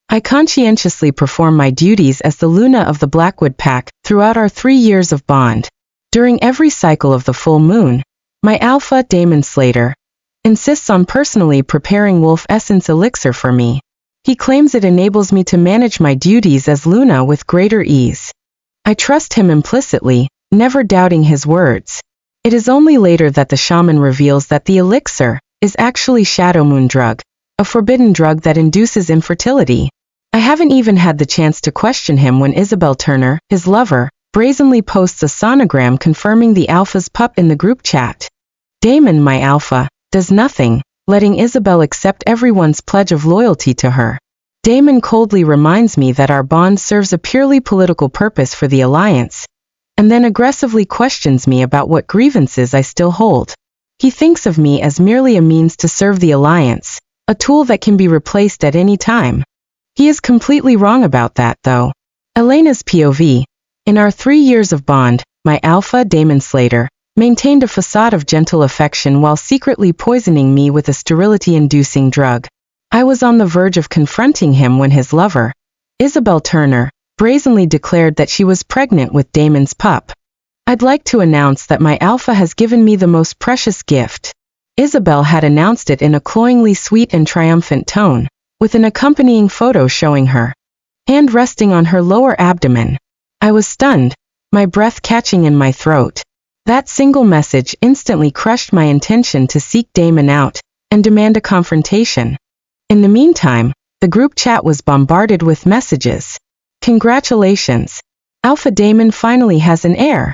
I conscientiously perform my duties as the Luna of the Blackwood Pack throughout our 3 years of bond. During every cycle of the full moon, my alpha, Damon Slater, insists on personally preparing wolf essence elixir for me. He claims it enables me to manage my duties as Luna with greater ease. I trust him implicitly, never doubting his words. It is only later that the shaman reveals that the elixir is actually Shadow Moon drug, a forbidden drug that induces infertility. I haven't even had the chance to question him when Isabel Turner, his lover, brazenly posts a sonogram confirming the alpha's pup in the group chat. Damon, my alpha, does nothing, letting Isabel accept everyone's pledge of loyalty to her. Damon coldly reminds me that our bond serves a purely political purpose for the alliance, and then aggressively questions me about what grievances I still hold. He thinks of me as merely a means to serve the alliance, a tool that can be replaced at any time. He is completely wrong about that, though. Elena's POV. In our 3 years of bond, my alpha, Damon Slater, maintained a facade of gentle affection while secretly poisoning me with a sterility-inducing drug. I was on the verge of confronting him when his lover, Isabel Turner, brazenly declared that she was pregnant with Damon's pup. I'd like to announce that my alpha has given me the most precious gift. Isabel had announced it in a cloyingly sweet and triumphant tone, with an accompanying photo showing her hand resting on her lower abdomen. I was stunned, my breath catching in my throat. That single message instantly crushed my intention to seek Damon out and demand a confrontation. In the meantime, the group chat was bombarded with messages. Congratulations! Alpha Damon finally has an heir.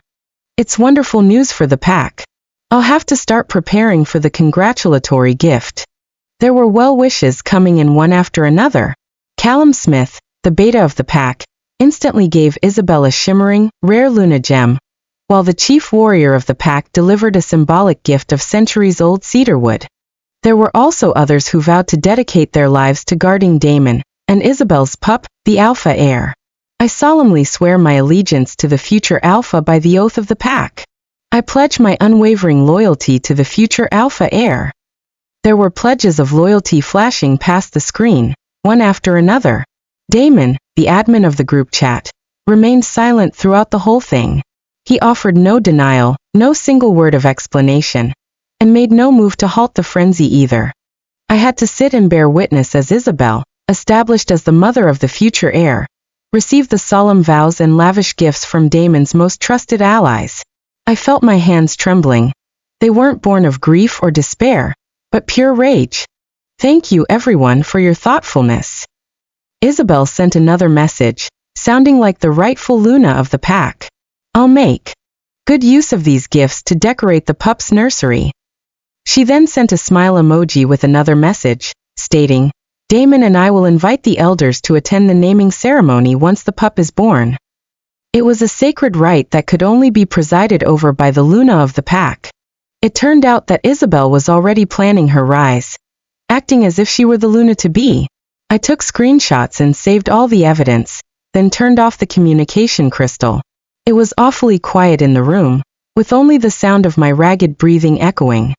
It's wonderful news for the pack. I'll have to start preparing for the congratulatory gift. There were well wishes coming in one after another. Callum Smith, the beta of the pack, instantly gave Isabel a shimmering, rare Luna gem, while the chief warrior of the pack delivered a symbolic gift of centuries-old cedarwood. There were also others who vowed to dedicate their lives to guarding Damon and Isabel's pup, the alpha heir. I solemnly swear my allegiance to the future alpha by the oath of the pack. I pledge my unwavering loyalty to the future alpha heir. There were pledges of loyalty flashing past the screen, one after another. Damon, the admin of the group chat, remained silent throughout the whole thing. He offered no denial, no single word of explanation, and made no move to halt the frenzy either. I had to sit and bear witness as Isabel, established as the mother of the future heir, received the solemn vows and lavish gifts from Damon's most trusted allies. I felt my hands trembling. They weren't born of grief or despair, but pure rage. Thank you everyone for your thoughtfulness. Isabel sent another message, sounding like the rightful Luna of the pack. I'll make good use of these gifts to decorate the pup's nursery. She then sent a smile emoji with another message, stating, Damon and I will invite the elders to attend the naming ceremony once the pup is born. It was a sacred rite that could only be presided over by the Luna of the pack. It turned out that Isabel was already planning her rise, acting as if she were the Luna to be. I took screenshots and saved all the evidence, then turned off the communication crystal. It was awfully quiet in the room, with only the sound of my ragged breathing echoing.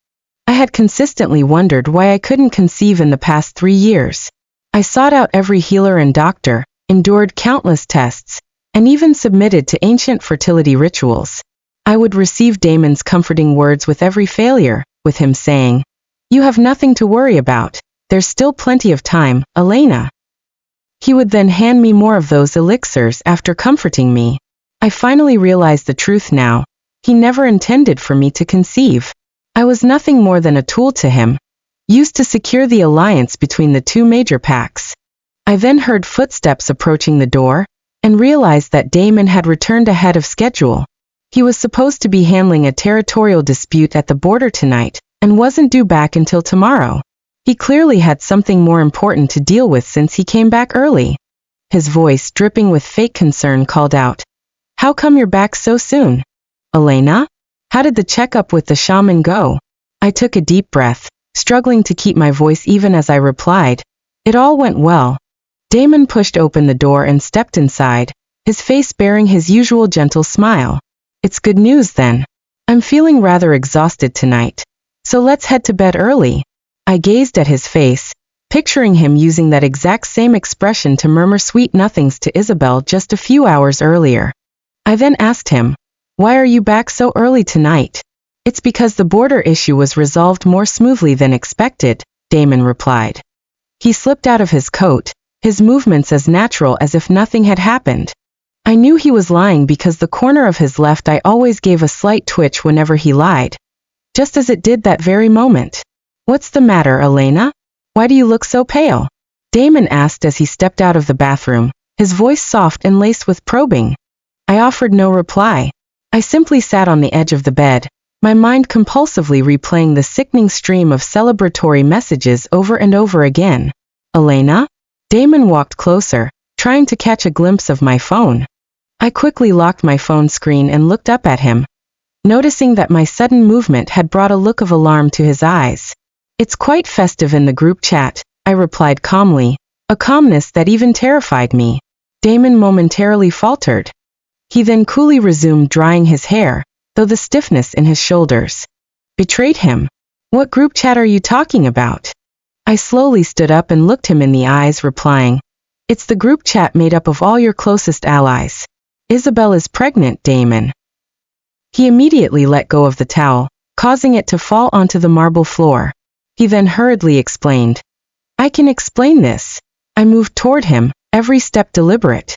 I had consistently wondered why I couldn't conceive in the past 3 years. I sought out every healer and doctor, endured countless tests, and even submitted to ancient fertility rituals. I would receive Damon's comforting words with every failure, with him saying, You have nothing to worry about. There's still plenty of time, Elena. He would then hand me more of those elixirs after comforting me. I finally realized the truth now. He never intended for me to conceive. I was nothing more than a tool to him, used to secure the alliance between the two major packs. I then heard footsteps approaching the door, and realized that Damon had returned ahead of schedule. He was supposed to be handling a territorial dispute at the border tonight, and wasn't due back until tomorrow. He clearly had something more important to deal with since he came back early. His voice, dripping with fake concern, called out, How come you're back so soon? Elena? How did the checkup with the shaman go? I took a deep breath, struggling to keep my voice even as I replied, It all went well. Damon pushed open the door and stepped inside, his face bearing his usual gentle smile. It's good news then. I'm feeling rather exhausted tonight, so let's head to bed early. I gazed at his face, picturing him using that exact same expression to murmur sweet nothings to Isabel just a few hours earlier. I then asked him, "Why are you back so early tonight?" "It's because the border issue was resolved more smoothly than expected," Damon replied. He slipped out of his coat, his movements as natural as if nothing had happened. I knew he was lying because the corner of his left eye always gave a slight twitch whenever he lied, just as it did that very moment. "What's the matter, Elena? Why do you look so pale?" Damon asked as he stepped out of the bathroom, his voice soft and laced with probing. I offered no reply. I simply sat on the edge of the bed, my mind compulsively replaying the sickening stream of celebratory messages over and over again. "Elena?" Damon walked closer, trying to catch a glimpse of my phone. I quickly locked my phone screen and looked up at him, noticing that my sudden movement had brought a look of alarm to his eyes. "It's quite festive in the group chat," I replied calmly, a calmness that even terrified me. Damon momentarily faltered. He then coolly resumed drying his hair, though the stiffness in his shoulders betrayed him. "What group chat are you talking about?" I slowly stood up and looked him in the eyes, replying, "It's the group chat made up of all your closest allies. Isabel is pregnant, Damon." He immediately let go of the towel, causing it to fall onto the marble floor. He then hurriedly explained, "I can explain this." I moved toward him, every step deliberate.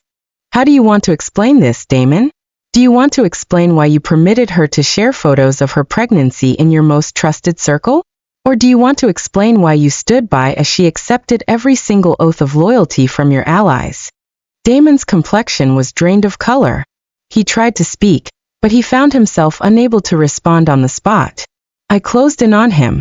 "How do you want to explain this, Damon? Do you want to explain why you permitted her to share photos of her pregnancy in your most trusted circle? Or do you want to explain why you stood by as she accepted every single oath of loyalty from your allies?" Damon's complexion was drained of color. He tried to speak, but he found himself unable to respond on the spot. I closed in on him.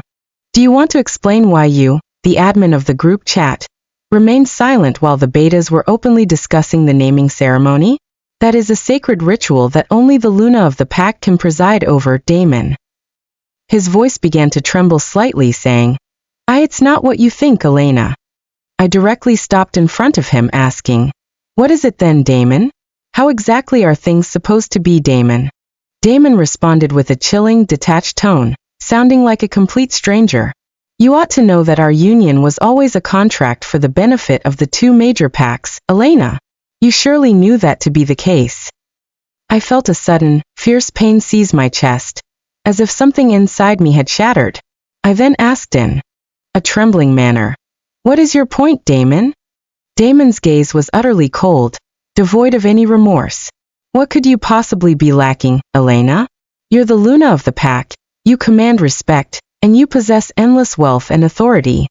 "Do you want to explain why you, the admin of the group chat, remained silent while the betas were openly discussing the naming ceremony? That is a sacred ritual that only the Luna of the pack can preside over, Damon." His voice began to tremble slightly, saying, "It's not what you think, Elena." I directly stopped in front of him, asking, "What is it then, Damon? How exactly are things supposed to be, Damon?" Damon responded with a chilling, detached tone, sounding like a complete stranger. "You ought to know that our union was always a contract for the benefit of the two major packs, Elena. You surely knew that to be the case." I felt a sudden, fierce pain seize my chest, as if something inside me had shattered. I then asked in a trembling manner, "What is your point, Damon?" Damon's gaze was utterly cold, devoid of any remorse. "What could you possibly be lacking, Elena? You're the Luna of the pack, you command respect, and you possess endless wealth and authority.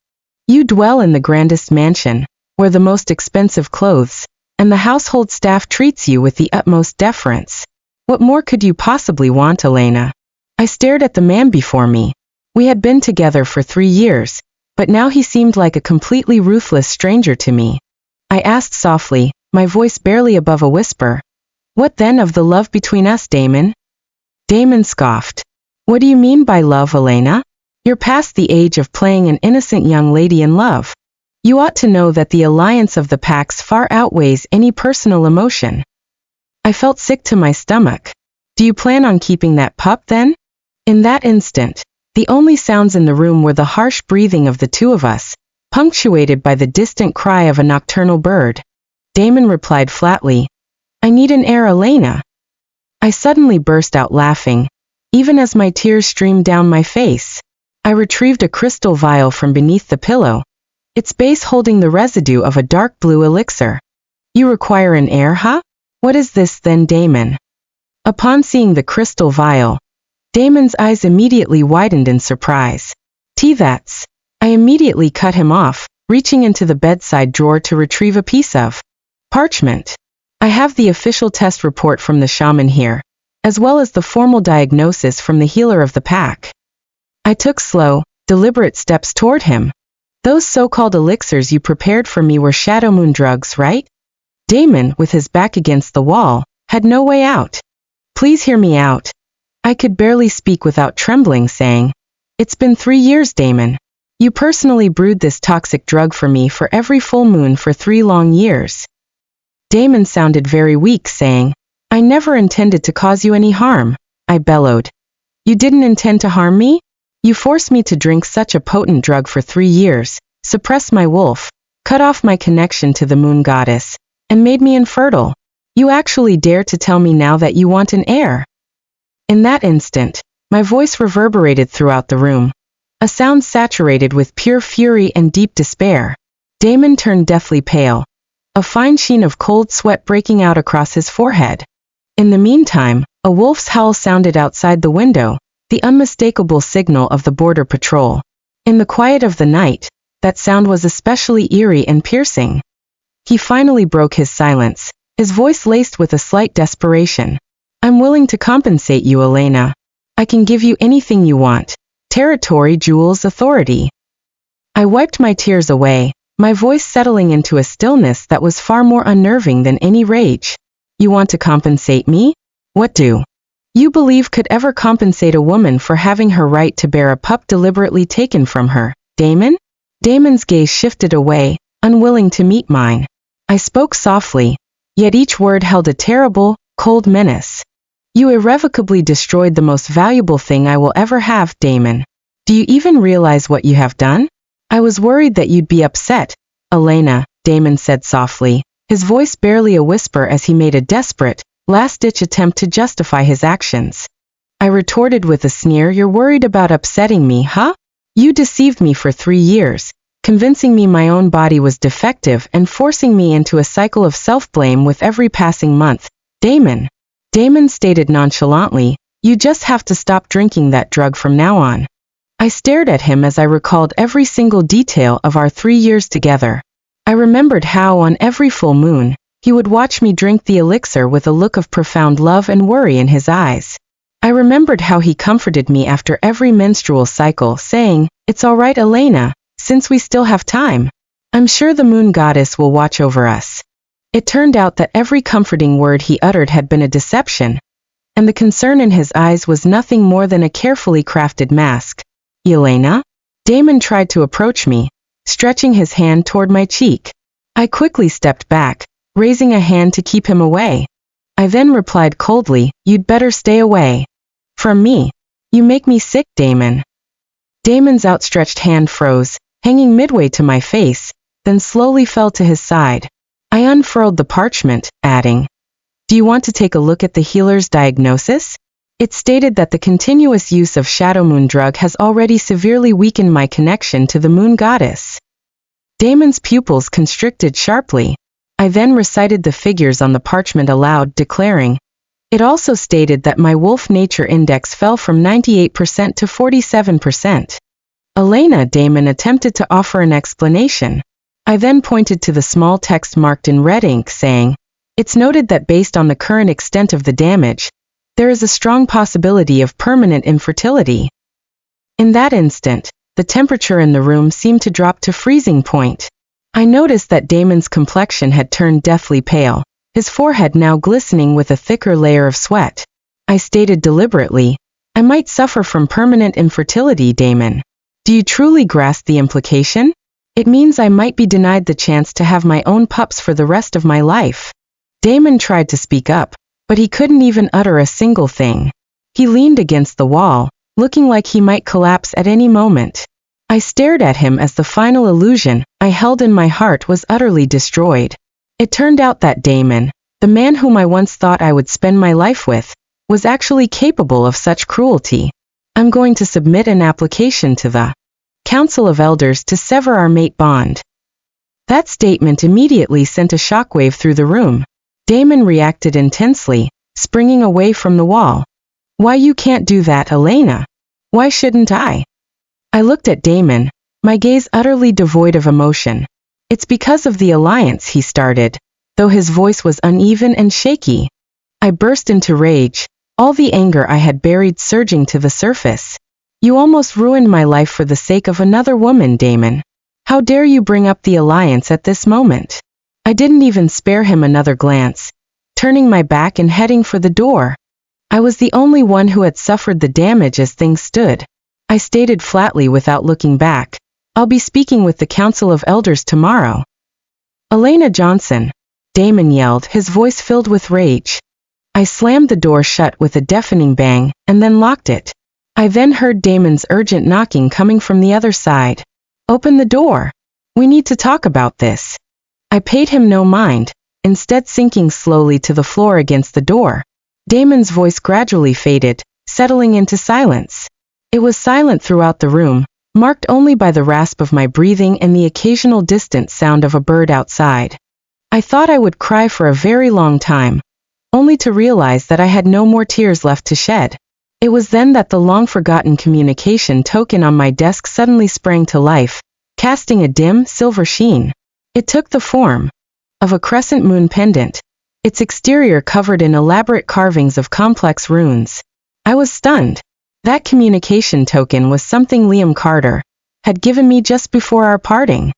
You dwell in the grandest mansion, wear the most expensive clothes, and the household staff treats you with the utmost deference. What more could you possibly want, Elena?" I stared at the man before me. We had been together for 3 years, but now he seemed like a completely ruthless stranger to me. I asked softly, my voice barely above a whisper, "What then of the love between us, Damon?" Damon scoffed. "What do you mean by love, Elena? You're past the age of playing an innocent young lady in love. You ought to know that the alliance of the packs far outweighs any personal emotion." I felt sick to my stomach. "Do you plan on keeping that pup then?" In that instant, the only sounds in the room were the harsh breathing of the two of us, punctuated by the distant cry of a nocturnal bird. Damon replied flatly, "I need an heir, Elena." I suddenly burst out laughing, even as my tears streamed down my face. I retrieved a crystal vial from beneath the pillow, its base holding the residue of a dark blue elixir. "You require an heir, huh? What is this then, Damon?" Upon seeing the crystal vial, Damon's eyes immediately widened in surprise. "That's..." I immediately cut him off, reaching into the bedside drawer to retrieve a piece of parchment. "I have the official test report from the shaman here, as well as the formal diagnosis from the healer of the pack." I took slow, deliberate steps toward him. "Those so-called elixirs you prepared for me were shadow moon drugs, right?" Damon, with his back against the wall, had no way out. "Please hear me out." I could barely speak without trembling, saying, "It's been 3 years, Damon. You personally brewed this toxic drug for me for every full moon for 3 long years." Damon sounded very weak, saying, "I never intended to cause you any harm." I bellowed, "You didn't intend to harm me? You forced me to drink such a potent drug for 3 years, suppressed my wolf, cut off my connection to the moon goddess, and made me infertile. You actually dare to tell me now that you want an heir? In that instant, my voice reverberated throughout the room, a sound saturated with pure fury and deep despair. Damon turned deathly pale, a fine sheen of cold sweat breaking out across his forehead. In the meantime, a wolf's howl sounded outside the window, the unmistakable signal of the border patrol. In the quiet of the night, that sound was especially eerie and piercing. He finally broke his silence, his voice laced with a slight desperation. I'm willing to compensate you, Elena. I can give you anything you want. Territory, jewels, authority. I wiped my tears away, my voice settling into a stillness that was far more unnerving than any rage. You want to compensate me? What do you believe could ever compensate a woman for having her right to bear a pup deliberately taken from her, Damon? Damon's gaze shifted away, unwilling to meet mine. I spoke softly, yet each word held a terrible, cold menace. You irrevocably destroyed the most valuable thing I will ever have, Damon. Do you even realize what you have done? I was worried that you'd be upset, Elena, Damon said softly, his voice barely a whisper as he made a desperate, last-ditch attempt to justify his actions. I retorted with a sneer, you're worried about upsetting me, huh? You deceived me for 3 years, convincing me my own body was defective and forcing me into a cycle of self-blame with every passing month. Damon. Damon stated nonchalantly, you just have to stop drinking that drug from now on. I stared at him as I recalled every single detail of our 3 years together. I remembered how on every full moon, he would watch me drink the elixir with a look of profound love and worry in his eyes. I remembered how he comforted me after every menstrual cycle, saying, it's all right, Elena, since we still have time. I'm sure the moon goddess will watch over us. It turned out that every comforting word he uttered had been a deception, and the concern in his eyes was nothing more than a carefully crafted mask. Elena? Damon tried to approach me, stretching his hand toward my cheek. I quickly stepped back, raising a hand to keep him away. I then replied coldly, you'd better stay away from me. You make me sick, Damon. Damon's outstretched hand froze, hanging midway to my face, then slowly fell to his side. I unfurled the parchment, adding, do you want to take a look at the healer's diagnosis? It stated that the continuous use of Shadow Moon drug has already severely weakened my connection to the moon goddess. Damon's pupils constricted sharply. I then recited the figures on the parchment aloud, declaring, it also stated that my wolf nature index fell from 98% to 47%. Elena, Damon attempted to offer an explanation. I then pointed to the small text marked in red ink saying, it's noted that based on the current extent of the damage, there is a strong possibility of permanent infertility. In that instant, the temperature in the room seemed to drop to freezing point. I noticed that Damon's complexion had turned deathly pale, his forehead now glistening with a thicker layer of sweat. I stated deliberately, I might suffer from permanent infertility, Damon. Do you truly grasp the implication? It means I might be denied the chance to have my own pups for the rest of my life. Damon tried to speak up, but he couldn't even utter a single thing. He leaned against the wall, looking like he might collapse at any moment. I stared at him as the final illusion I held in my heart was utterly destroyed. It turned out that Damon, the man whom I once thought I would spend my life with, was actually capable of such cruelty. I'm going to submit an application to the Council of Elders to sever our mate bond. That statement immediately sent a shockwave through the room. Damon reacted intensely, springing away from the wall. Why, you can't do that, Elena? Why shouldn't I? I looked at Damon, my gaze utterly devoid of emotion. It's because of the alliance, he started, though his voice was uneven and shaky. I burst into rage, all the anger I had buried surging to the surface. You almost ruined my life for the sake of another woman, Damon. How dare you bring up the alliance at this moment? I didn't even spare him another glance, turning my back and heading for the door. I was the only one who had suffered the damage as things stood. I stated flatly without looking back, I'll be speaking with the Council of Elders tomorrow. Elena Johnson, Damon yelled, his voice filled with rage. I slammed the door shut with a deafening bang, and then locked it. I then heard Damon's urgent knocking coming from the other side. Open the door. We need to talk about this. I paid him no mind, instead sinking slowly to the floor against the door. Damon's voice gradually faded, settling into silence. It was silent throughout the room, marked only by the rasp of my breathing and the occasional distant sound of a bird outside. I thought I would cry for a very long time, only to realize that I had no more tears left to shed. It was then that the long-forgotten communication token on my desk suddenly sprang to life, casting a dim, silver sheen. It took the form of a crescent moon pendant, its exterior covered in elaborate carvings of complex runes. I was stunned. That communication token was something Liam Carter had given me just before our parting.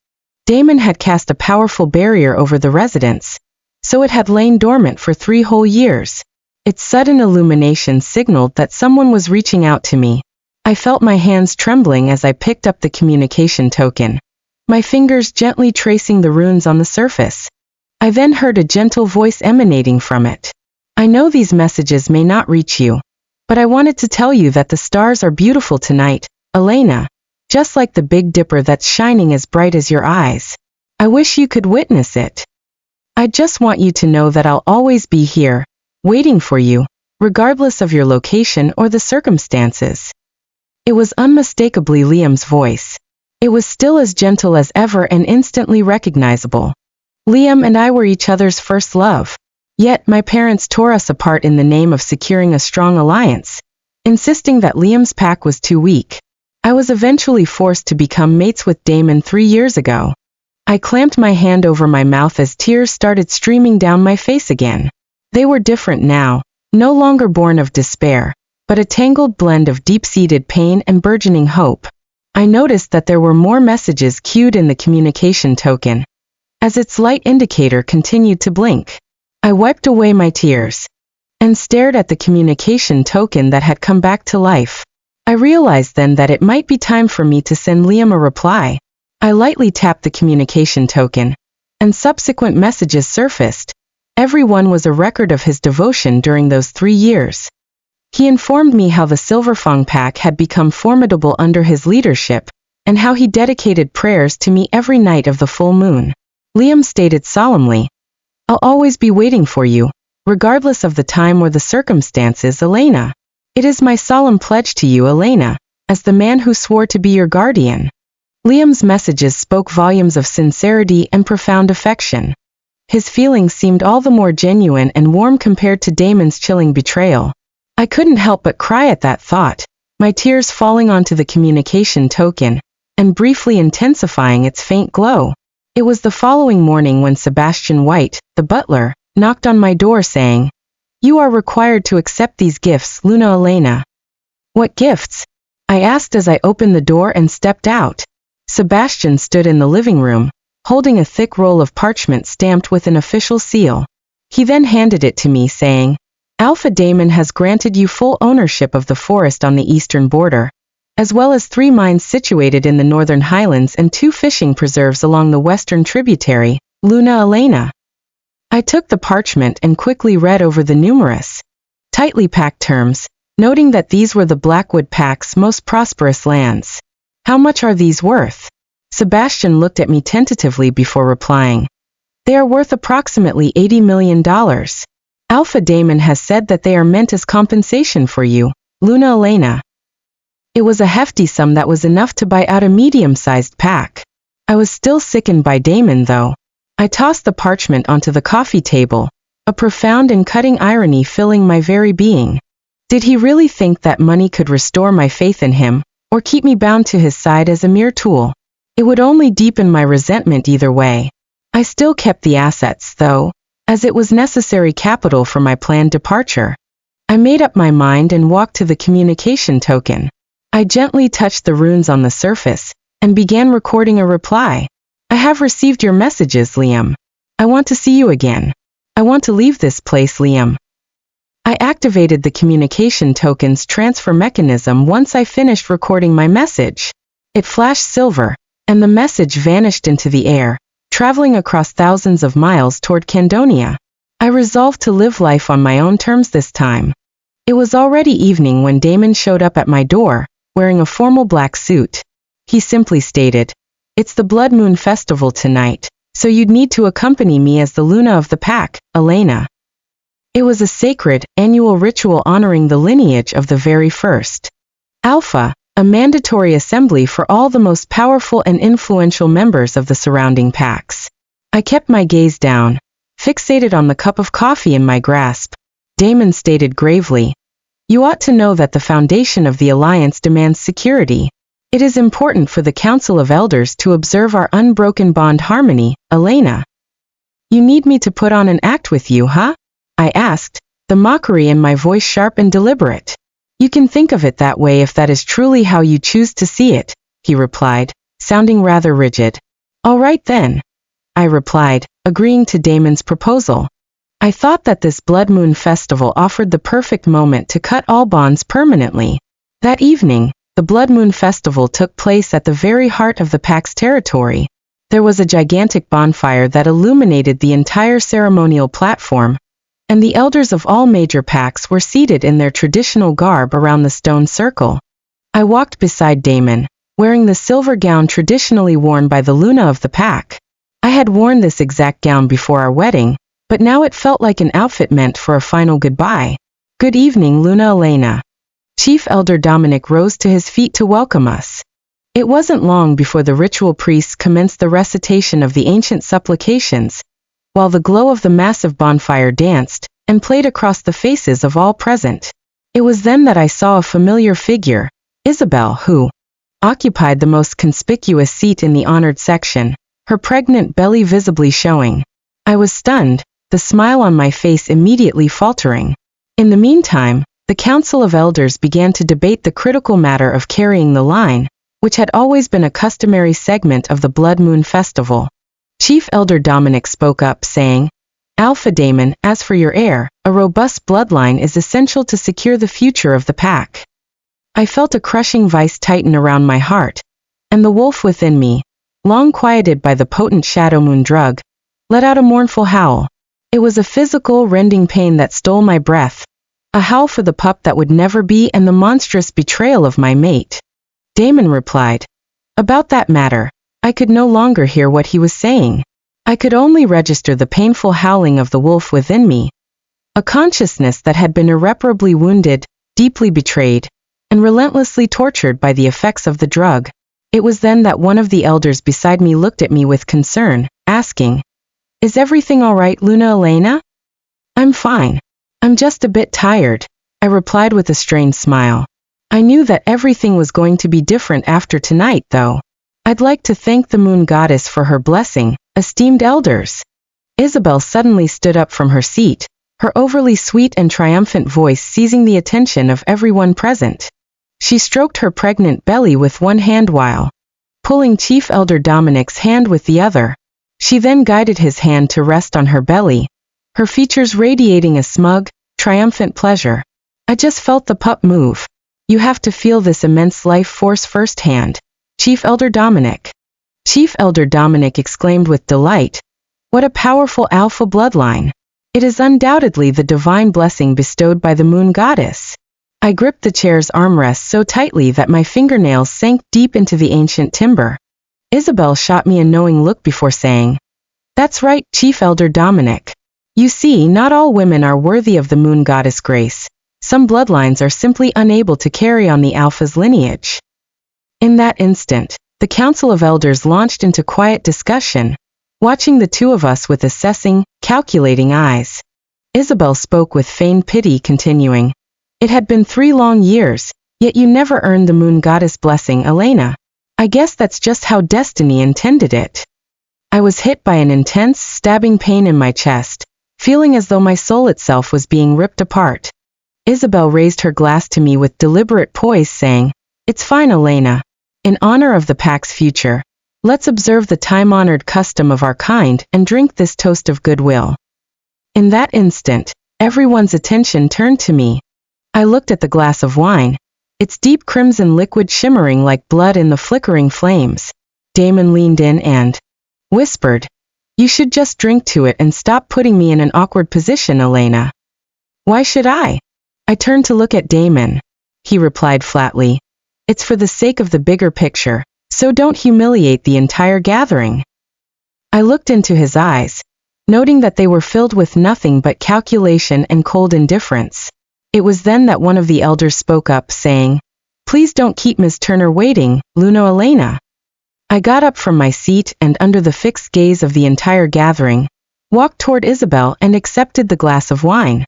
Damon had cast a powerful barrier over the residence, so it had lain dormant for 3 whole years. Its sudden illumination signaled that someone was reaching out to me. I felt my hands trembling as I picked up the communication token, my fingers gently tracing the runes on the surface. I then heard a gentle voice emanating from it. I know these messages may not reach you, but I wanted to tell you that the stars are beautiful tonight, Elena. Just like the Big Dipper that's shining as bright as your eyes. I wish you could witness it. I just want you to know that I'll always be here, waiting for you, regardless of your location or the circumstances. It was unmistakably Liam's voice. It was still as gentle as ever and instantly recognizable. Liam and I were each other's first love. Yet my parents tore us apart in the name of securing a strong alliance, insisting that Liam's pack was too weak. I was eventually forced to become mates with Damon 3 years ago. I clamped my hand over my mouth as tears started streaming down my face again. They were different now, no longer born of despair, but a tangled blend of deep-seated pain and burgeoning hope. I noticed that there were more messages cued in the communication token, as its light indicator continued to blink. I wiped away my tears and stared at the communication token that had come back to life. I realized then that it might be time for me to send Liam a reply. I lightly tapped the communication token, and subsequent messages surfaced. Every one was a record of his devotion during those 3 years. He informed me how the Silverfang pack had become formidable under his leadership, and how he dedicated prayers to me every night of the full moon. Liam stated solemnly, "I'll always be waiting for you, regardless of the time or the circumstances, Elena. It is my solemn pledge to you, Elena, as the man who swore to be your guardian." Liam's messages spoke volumes of sincerity and profound affection. His feelings seemed all the more genuine and warm compared to Damon's chilling betrayal. I couldn't help but cry at that thought, my tears falling onto the communication token, and briefly intensifying its faint glow. It was the following morning when Sebastian White, the butler, knocked on my door saying, "You are required to accept these gifts, Luna Elena." "What gifts?" I asked as I opened the door and stepped out. Sebastian stood in the living room, holding a thick roll of parchment stamped with an official seal. He then handed it to me saying, "Alpha Damon has granted you full ownership of the forest on the eastern border, as well as 3 mines situated in the northern highlands and 2 fishing preserves along the western tributary, Luna Elena." I took the parchment and quickly read over the numerous, tightly packed terms, noting that these were the Blackwood Pack's most prosperous lands. "How much are these worth?" Sebastian looked at me tentatively before replying. "They are worth approximately $80 million. Alpha Damon has said that they are meant as compensation for you, Luna Elena." It was a hefty sum that was enough to buy out a medium-sized pack. I was still sickened by Damon, though. I tossed the parchment onto the coffee table, a profound and cutting irony filling my very being. Did he really think that money could restore my faith in him, or keep me bound to his side as a mere tool? It would only deepen my resentment either way. I still kept the assets, though, as it was necessary capital for my planned departure. I made up my mind and walked to the communication token. I gently touched the runes on the surface, and began recording a reply. "I have received your messages, Liam. I want to see you again. I want to leave this place, Liam." I activated the communication token's transfer mechanism once I finished recording my message. It flashed silver, and the message vanished into the air, traveling across thousands of miles toward Candonia. I resolved to live life on my own terms this time. It was already evening when Damon showed up at my door, wearing a formal black suit. He simply stated, It's the Blood Moon Festival tonight, so you'd need to accompany me as the Luna of the pack, Elena. It was a sacred, annual ritual honoring the lineage of the very first Alpha, a mandatory assembly for all the most powerful and influential members of the surrounding packs. I kept my gaze down, fixated on the cup of coffee in my grasp. Damon stated gravely, "You ought to know that the foundation of the Alliance demands security. It is important for the Council of Elders to observe our unbroken bond harmony, Elena." "You need me to put on an act with you, huh?" I asked, the mockery in my voice sharp and deliberate. "You can think of it that way if that is truly how you choose to see it," he replied, sounding rather rigid. "All right then," I replied, agreeing to Damon's proposal. I thought that this Blood Moon Festival offered the perfect moment to cut all bonds permanently. That evening, the Blood Moon Festival took place at the very heart of the pack's territory. There was a gigantic bonfire that illuminated the entire ceremonial platform, and the elders of all major packs were seated in their traditional garb around the stone circle. I walked beside Damon, wearing the silver gown traditionally worn by the Luna of the pack. I had worn this exact gown before our wedding, but now it felt like an outfit meant for a final goodbye. "Good evening, Luna Elena." Chief Elder Dominic rose to his feet to welcome us. It wasn't long before the ritual priests commenced the recitation of the ancient supplications, while the glow of the massive bonfire danced and played across the faces of all present. It was then that I saw a familiar figure, Isabel, who occupied the most conspicuous seat in the honored section, her pregnant belly visibly showing. I was stunned, the smile on my face immediately faltering. In the meantime, the Council of Elders began to debate the critical matter of carrying the line, which had always been a customary segment of the Blood Moon Festival. Chief Elder Dominic spoke up, saying, "Alpha Damon, as for your heir, a robust bloodline is essential to secure the future of the pack." I felt a crushing vice tighten around my heart, and the wolf within me, long quieted by the potent shadow moon drug, let out a mournful howl. It was a physical, rending pain that stole my breath, a howl for the pup that would never be and the monstrous betrayal of my mate. Damon replied, "About that matter." I could no longer hear what he was saying. I could only register the painful howling of the wolf within me, a consciousness that had been irreparably wounded, deeply betrayed, and relentlessly tortured by the effects of the drug. It was then that one of the elders beside me looked at me with concern, asking, "Is everything all right, Luna Elena?" "I'm fine. I'm just a bit tired," I replied with a strained smile. I knew that everything was going to be different after tonight, though. "I'd like to thank the Moon Goddess for her blessing, esteemed elders." Isabel suddenly stood up from her seat, her overly sweet and triumphant voice seizing the attention of everyone present. She stroked her pregnant belly with one hand while pulling Chief Elder Dominic's hand with the other. She then guided his hand to rest on her belly, her features radiating a smug, triumphant pleasure. I just felt the pup move. "You have to feel this immense life force firsthand, Chief Elder Dominic." Chief Elder Dominic exclaimed with delight, "What a powerful alpha bloodline! It is undoubtedly the divine blessing bestowed by the Moon Goddess." I gripped the chair's armrest so tightly that my fingernails sank deep into the ancient timber. Isabel shot me a knowing look before saying, "That's right, Chief Elder Dominic. You see, not all women are worthy of the Moon Goddess grace. Some bloodlines are simply unable to carry on the Alpha's lineage." In that instant, the Council of Elders launched into quiet discussion, watching the two of us with assessing, calculating eyes. Isabel spoke with feigned pity, continuing, "It had been 3 long years, yet you never earned the Moon Goddess blessing, Elena. I guess that's just how destiny intended it." I was hit by an intense, stabbing pain in my chest, feeling as though my soul itself was being ripped apart. Isabel raised her glass to me with deliberate poise, saying, "It's fine, Elena. In honor of the pack's future, let's observe the time-honored custom of our kind and drink this toast of goodwill." In that instant, everyone's attention turned to me. I looked at the glass of wine, its deep crimson liquid shimmering like blood in the flickering flames. Damon leaned in and whispered, "You should just drink to it and stop putting me in an awkward position, Elena." "Why should I?" I turned to look at Damon. He replied flatly, "It's for the sake of the bigger picture. so don't humiliate the entire gathering. I looked into his eyes, noting that they were filled with nothing but calculation and cold indifference. It was then that one of the elders spoke up, saying, "Please don't keep Ms. Turner waiting, Luna Elena." I got up from my seat and, under the fixed gaze of the entire gathering, walked toward Isabel and accepted the glass of wine.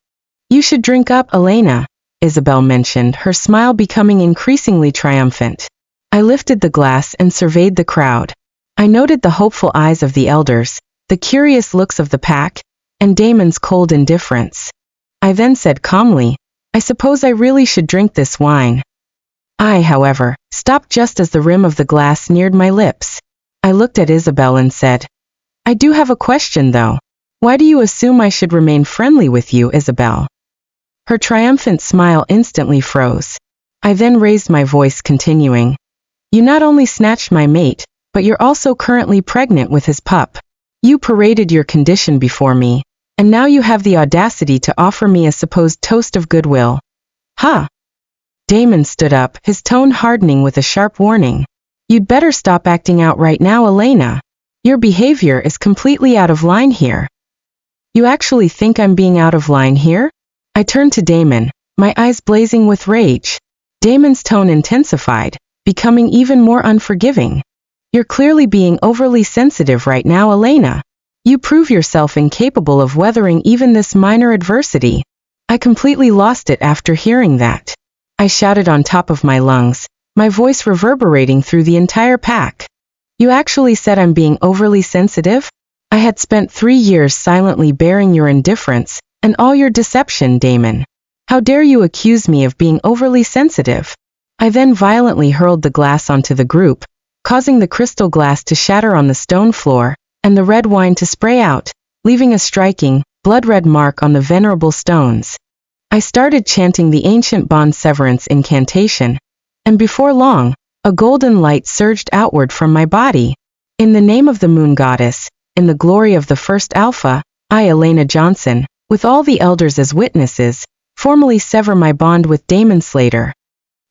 "You should drink up, Elena," Isabel mentioned, her smile becoming increasingly triumphant. I lifted the glass and surveyed the crowd. I noted the hopeful eyes of the elders, the curious looks of the pack, and Damon's cold indifference. I then said calmly, "I suppose I really should drink this wine." I, however, stopped just as the rim of the glass neared my lips. I looked at Isabel and said, "I do have a question though. Why do you assume I should remain friendly with you, Isabel?" Her triumphant smile instantly froze. I then raised my voice, continuing, "You not only snatched my mate, but you're also currently pregnant with his pup. You paraded your condition before me, and now you have the audacity to offer me a supposed toast of goodwill. Ha!" Damon stood up, his tone hardening with a sharp warning. "You'd better stop acting out right now, Elena. Your behavior is completely out of line here." "You actually think I'm being out of line here?" I turned to Damon, my eyes blazing with rage. Damon's tone intensified, becoming even more unforgiving. "You're clearly being overly sensitive right now, Elena. You prove yourself incapable of weathering even this minor adversity." I completely lost it after hearing that. I shouted on top of my lungs, my voice reverberating through the entire pack. "You actually said I'm being overly sensitive? I had spent 3 years silently bearing your indifference and all your deception, Damon. How dare you accuse me of being overly sensitive?" I then violently hurled the glass onto the group, causing the crystal glass to shatter on the stone floor, and the red wine to spray out, leaving a striking, blood-red mark on the venerable stones. I started chanting the ancient bond severance incantation, and before long, a golden light surged outward from my body. "In the name of the moon goddess, in the glory of the first alpha, I, Elena Johnson, with all the elders as witnesses, formally sever my bond with Damon Slater."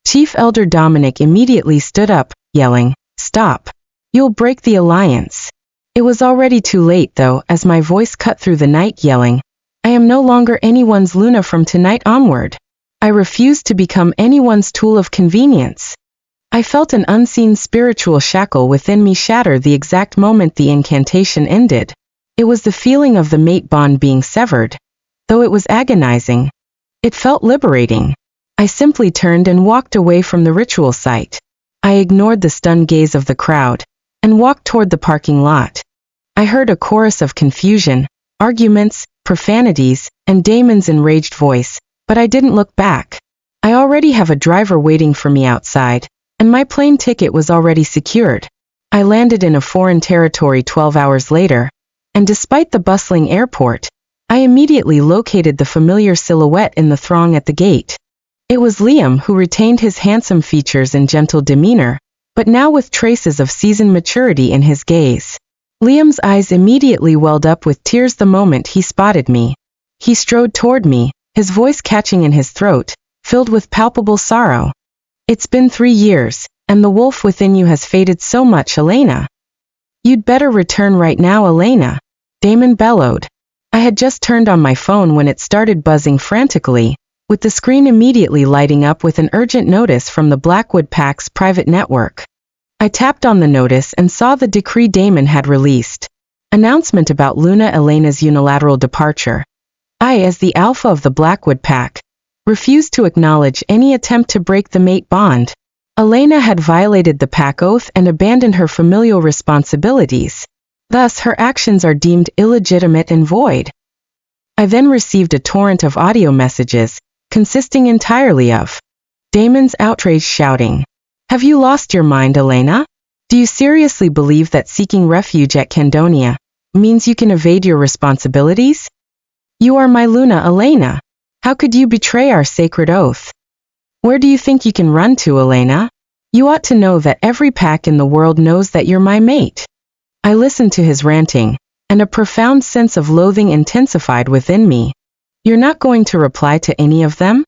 Chief Elder Dominic immediately stood up, yelling, "Stop! You'll break the alliance." It was already too late though, as my voice cut through the night, yelling, "I am no longer anyone's Luna from tonight onward. I refuse to become anyone's tool of convenience." I felt an unseen spiritual shackle within me shatter the exact moment the incantation ended. It was the feeling of the mate bond being severed. Though it was agonizing, it felt liberating. I simply turned and walked away from the ritual site. I ignored the stunned gaze of the crowd, and walked toward the parking lot. I heard a chorus of confusion, arguments, profanities, and Damon's enraged voice, but I didn't look back. I already have a driver waiting for me outside, and my plane ticket was already secured. I landed in a foreign territory 12 hours later, and despite the bustling airport, I immediately located the familiar silhouette in the throng at the gate. It was Liam, who retained his handsome features and gentle demeanor, but now with traces of seasoned maturity in his gaze. Liam's eyes immediately welled up with tears the moment he spotted me. He strode toward me, his voice catching in his throat, filled with palpable sorrow. "It's been 3 years, and the wolf within you has faded so much, Elena. You'd better return right now, Elena," Damon bellowed. I had just turned on my phone when it started buzzing frantically, with the screen immediately lighting up with an urgent notice from the Blackwood Pack's private network. I tapped on the notice and saw the decree Damon had released. Announcement about Luna Elena's unilateral departure. I, as the alpha of the Blackwood Pack, refused to acknowledge any attempt to break the mate bond. Elena had violated the pack oath and abandoned her familial responsibilities. Thus, her actions are deemed illegitimate and void. I then received a torrent of audio messages, consisting entirely of Damon's outrage shouting, "Have you lost your mind, Elena? Do you seriously believe that seeking refuge at Candonia means you can evade your responsibilities? You are my Luna, Elena. How could you betray our sacred oath? Where do you think you can run to, Elena? You ought to know that every pack in the world knows that you're my mate." I listened to his ranting, and a profound sense of loathing intensified within me. "You're not going to reply to any of them?"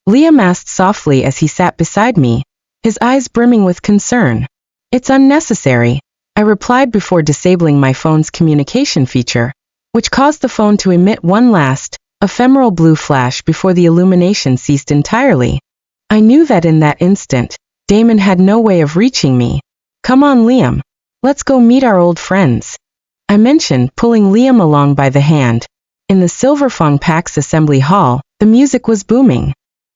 Liam asked softly as he sat beside me, his eyes brimming with concern. It's unnecessary, I replied before disabling my phone's communication feature, which caused the phone to emit one last, ephemeral blue flash before the illumination ceased entirely. I knew that in that instant, Damon had no way of reaching me. Come on, Liam. Let's go meet our old friends, I mentioned, pulling Liam along by the hand. In the Silverfang Pack's assembly hall, the music was booming.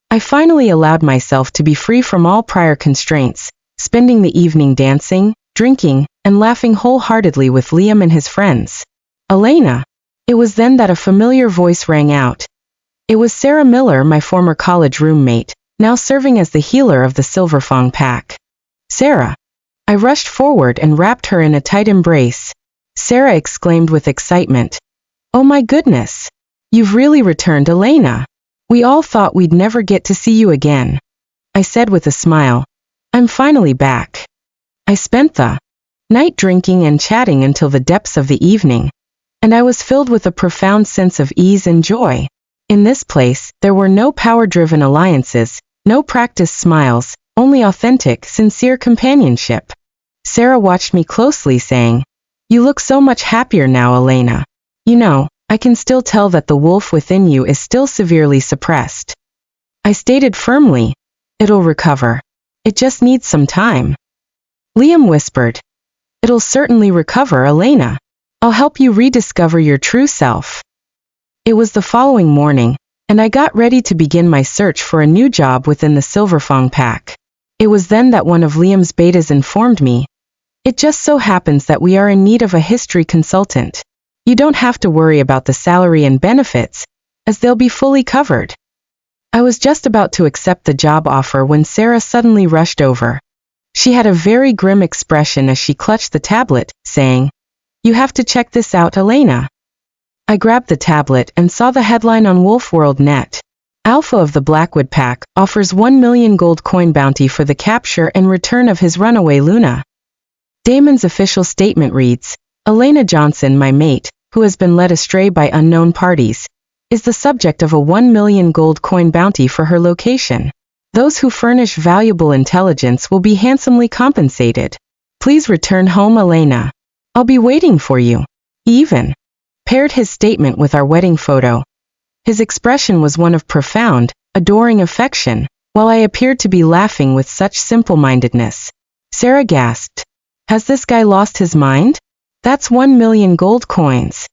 I finally allowed myself to be free from all prior constraints, spending the evening dancing, drinking, and laughing wholeheartedly with Liam and his friends. Elena. It was then that a familiar voice rang out. It was Sarah Miller, my former college roommate, now serving as the healer of the Silverfang Pack. Sarah. I rushed forward and wrapped her in a tight embrace. Sarah exclaimed with excitement. Oh my goodness! You've really returned, Elena. We all thought we'd never get to see you again. I said with a smile. I'm finally back. I spent the night drinking and chatting until the depths of the evening, and I was filled with a profound sense of ease and joy. In this place, there were no power-driven alliances, no practiced smiles, only authentic, sincere companionship. Sarah watched me closely, saying, You look so much happier now, Elena. You know, I can still tell that the wolf within you is still severely suppressed. I stated firmly, It'll recover. It just needs some time. Liam whispered, It'll certainly recover, Elena. I'll help you rediscover your true self. It was the following morning, and I got ready to begin my search for a new job within the Silverfang Pack. It was then that one of Liam's betas informed me, It just so happens that we are in need of a history consultant. You don't have to worry about the salary and benefits, as they'll be fully covered. I was just about to accept the job offer when Sarah suddenly rushed over. She had a very grim expression as she clutched the tablet, saying, You have to check this out, Elena. I grabbed the tablet and saw the headline on WolfWorld.net. Alpha of the Blackwood Pack offers 1 million gold coin bounty for the capture and return of his runaway Luna. Damon's official statement reads, Elena Johnson, my mate, who has been led astray by unknown parties, is the subject of a 1 million gold coin bounty for her location. Those who furnish valuable intelligence will be handsomely compensated. Please return home, Elena. I'll be waiting for you. He even paired his statement with our wedding photo. His expression was one of profound, adoring affection, while I appeared to be laughing with such simple-mindedness. Sarah gasped, Has this guy lost his mind? That's 1 million gold coins.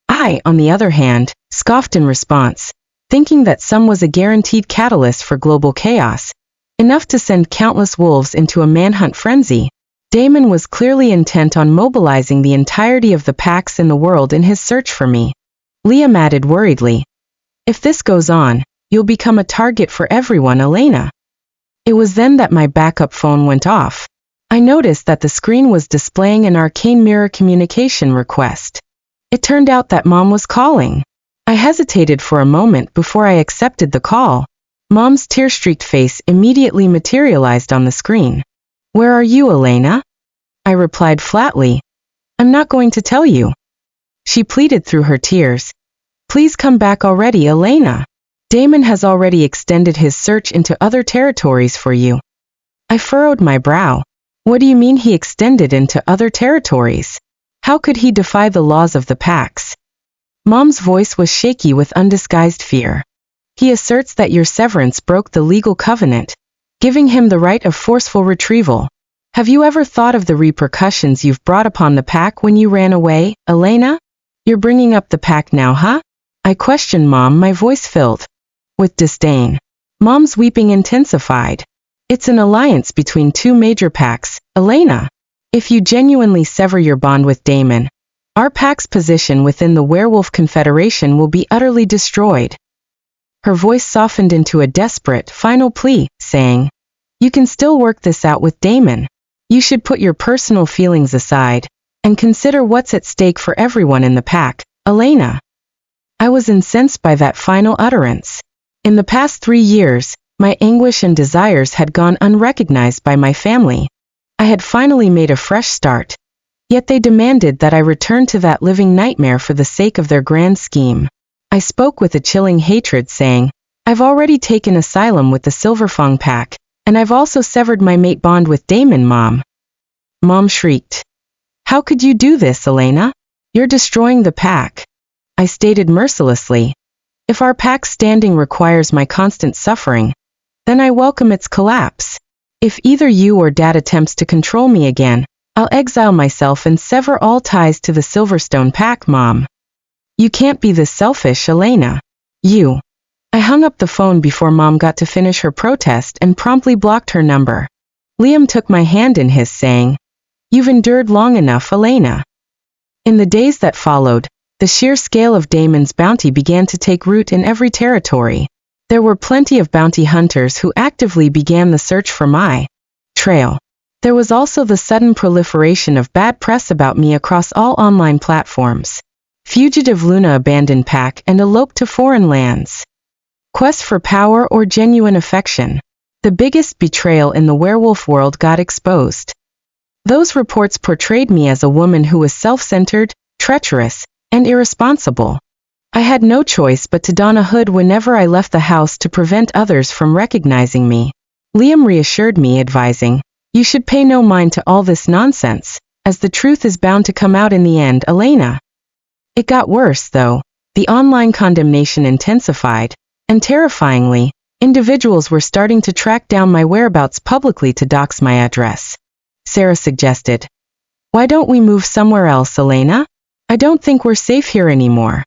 I, on the other hand, scoffed in response, thinking that sum was a guaranteed catalyst for global chaos, enough to send countless wolves into a manhunt frenzy. Damon was clearly intent on mobilizing the entirety of the packs in the world in his search for me. Liam added worriedly, If this goes on, you'll become a target for everyone, Elena. It was then that my backup phone went off. I noticed that the screen was displaying an arcane mirror communication request. It turned out that Mom was calling. I hesitated for a moment before I accepted the call. Mom's tear-streaked face immediately materialized on the screen. Where are you, Elena? I replied flatly. I'm not going to tell you. She pleaded through her tears. Please come back already, Elena. Damon has already extended his search into other territories for you. I furrowed my brow. What do you mean he extended into other territories? How could he defy the laws of the packs? Mom's voice was shaky with undisguised fear. He asserts that your severance broke the legal covenant, giving him the right of forceful retrieval. Have you ever thought of the repercussions you've brought upon the pack when you ran away, Elena? You're bringing up the pack now, huh? I questioned Mom, my voice filled with disdain. Mom's weeping intensified. It's an alliance between two major packs, Elena. If you genuinely sever your bond with Damon, our pack's position within the Werewolf Confederation will be utterly destroyed. Her voice softened into a desperate, final plea, saying, You can still work this out with Damon. You should put your personal feelings aside and consider what's at stake for everyone in the pack, Elena. I was incensed by that final utterance. In the past 3 years, my anguish and desires had gone unrecognized by my family. I had finally made a fresh start, yet they demanded that I return to that living nightmare for the sake of their grand scheme. I spoke with a chilling hatred, saying, I've already taken asylum with the Silverfang Pack, and I've also severed my mate bond with Damon, Mom. Mom shrieked. How could you do this, Elena? You're destroying the pack. I stated mercilessly. If our pack's standing requires my constant suffering, then I welcome its collapse. If either you or Dad attempts to control me again, I'll exile myself and sever all ties to the Silverstone pack, Mom. You can't be this selfish, Elena. You. I hung up the phone before Mom got to finish her protest and promptly blocked her number. Liam took my hand in his, saying, You've endured long enough, Elena. In the days that followed, the sheer scale of Damon's bounty began to take root in every territory. There were plenty of bounty hunters who actively began the search for my trail. There was also the sudden proliferation of bad press about me across all online platforms. Fugitive Luna abandoned pack and eloped to foreign lands. Quest for power or genuine affection. The biggest betrayal in the werewolf world got exposed. Those reports portrayed me as a woman who was self-centered, treacherous, and irresponsible. I had no choice but to don a hood whenever I left the house to prevent others from recognizing me. Liam reassured me, advising, You should pay no mind to all this nonsense, as the truth is bound to come out in the end, Elena. It got worse, though. The online condemnation intensified, and terrifyingly, individuals were starting to track down my whereabouts publicly to dox my address. Sarah suggested, Why don't we move somewhere else, Elena? I don't think we're safe here anymore.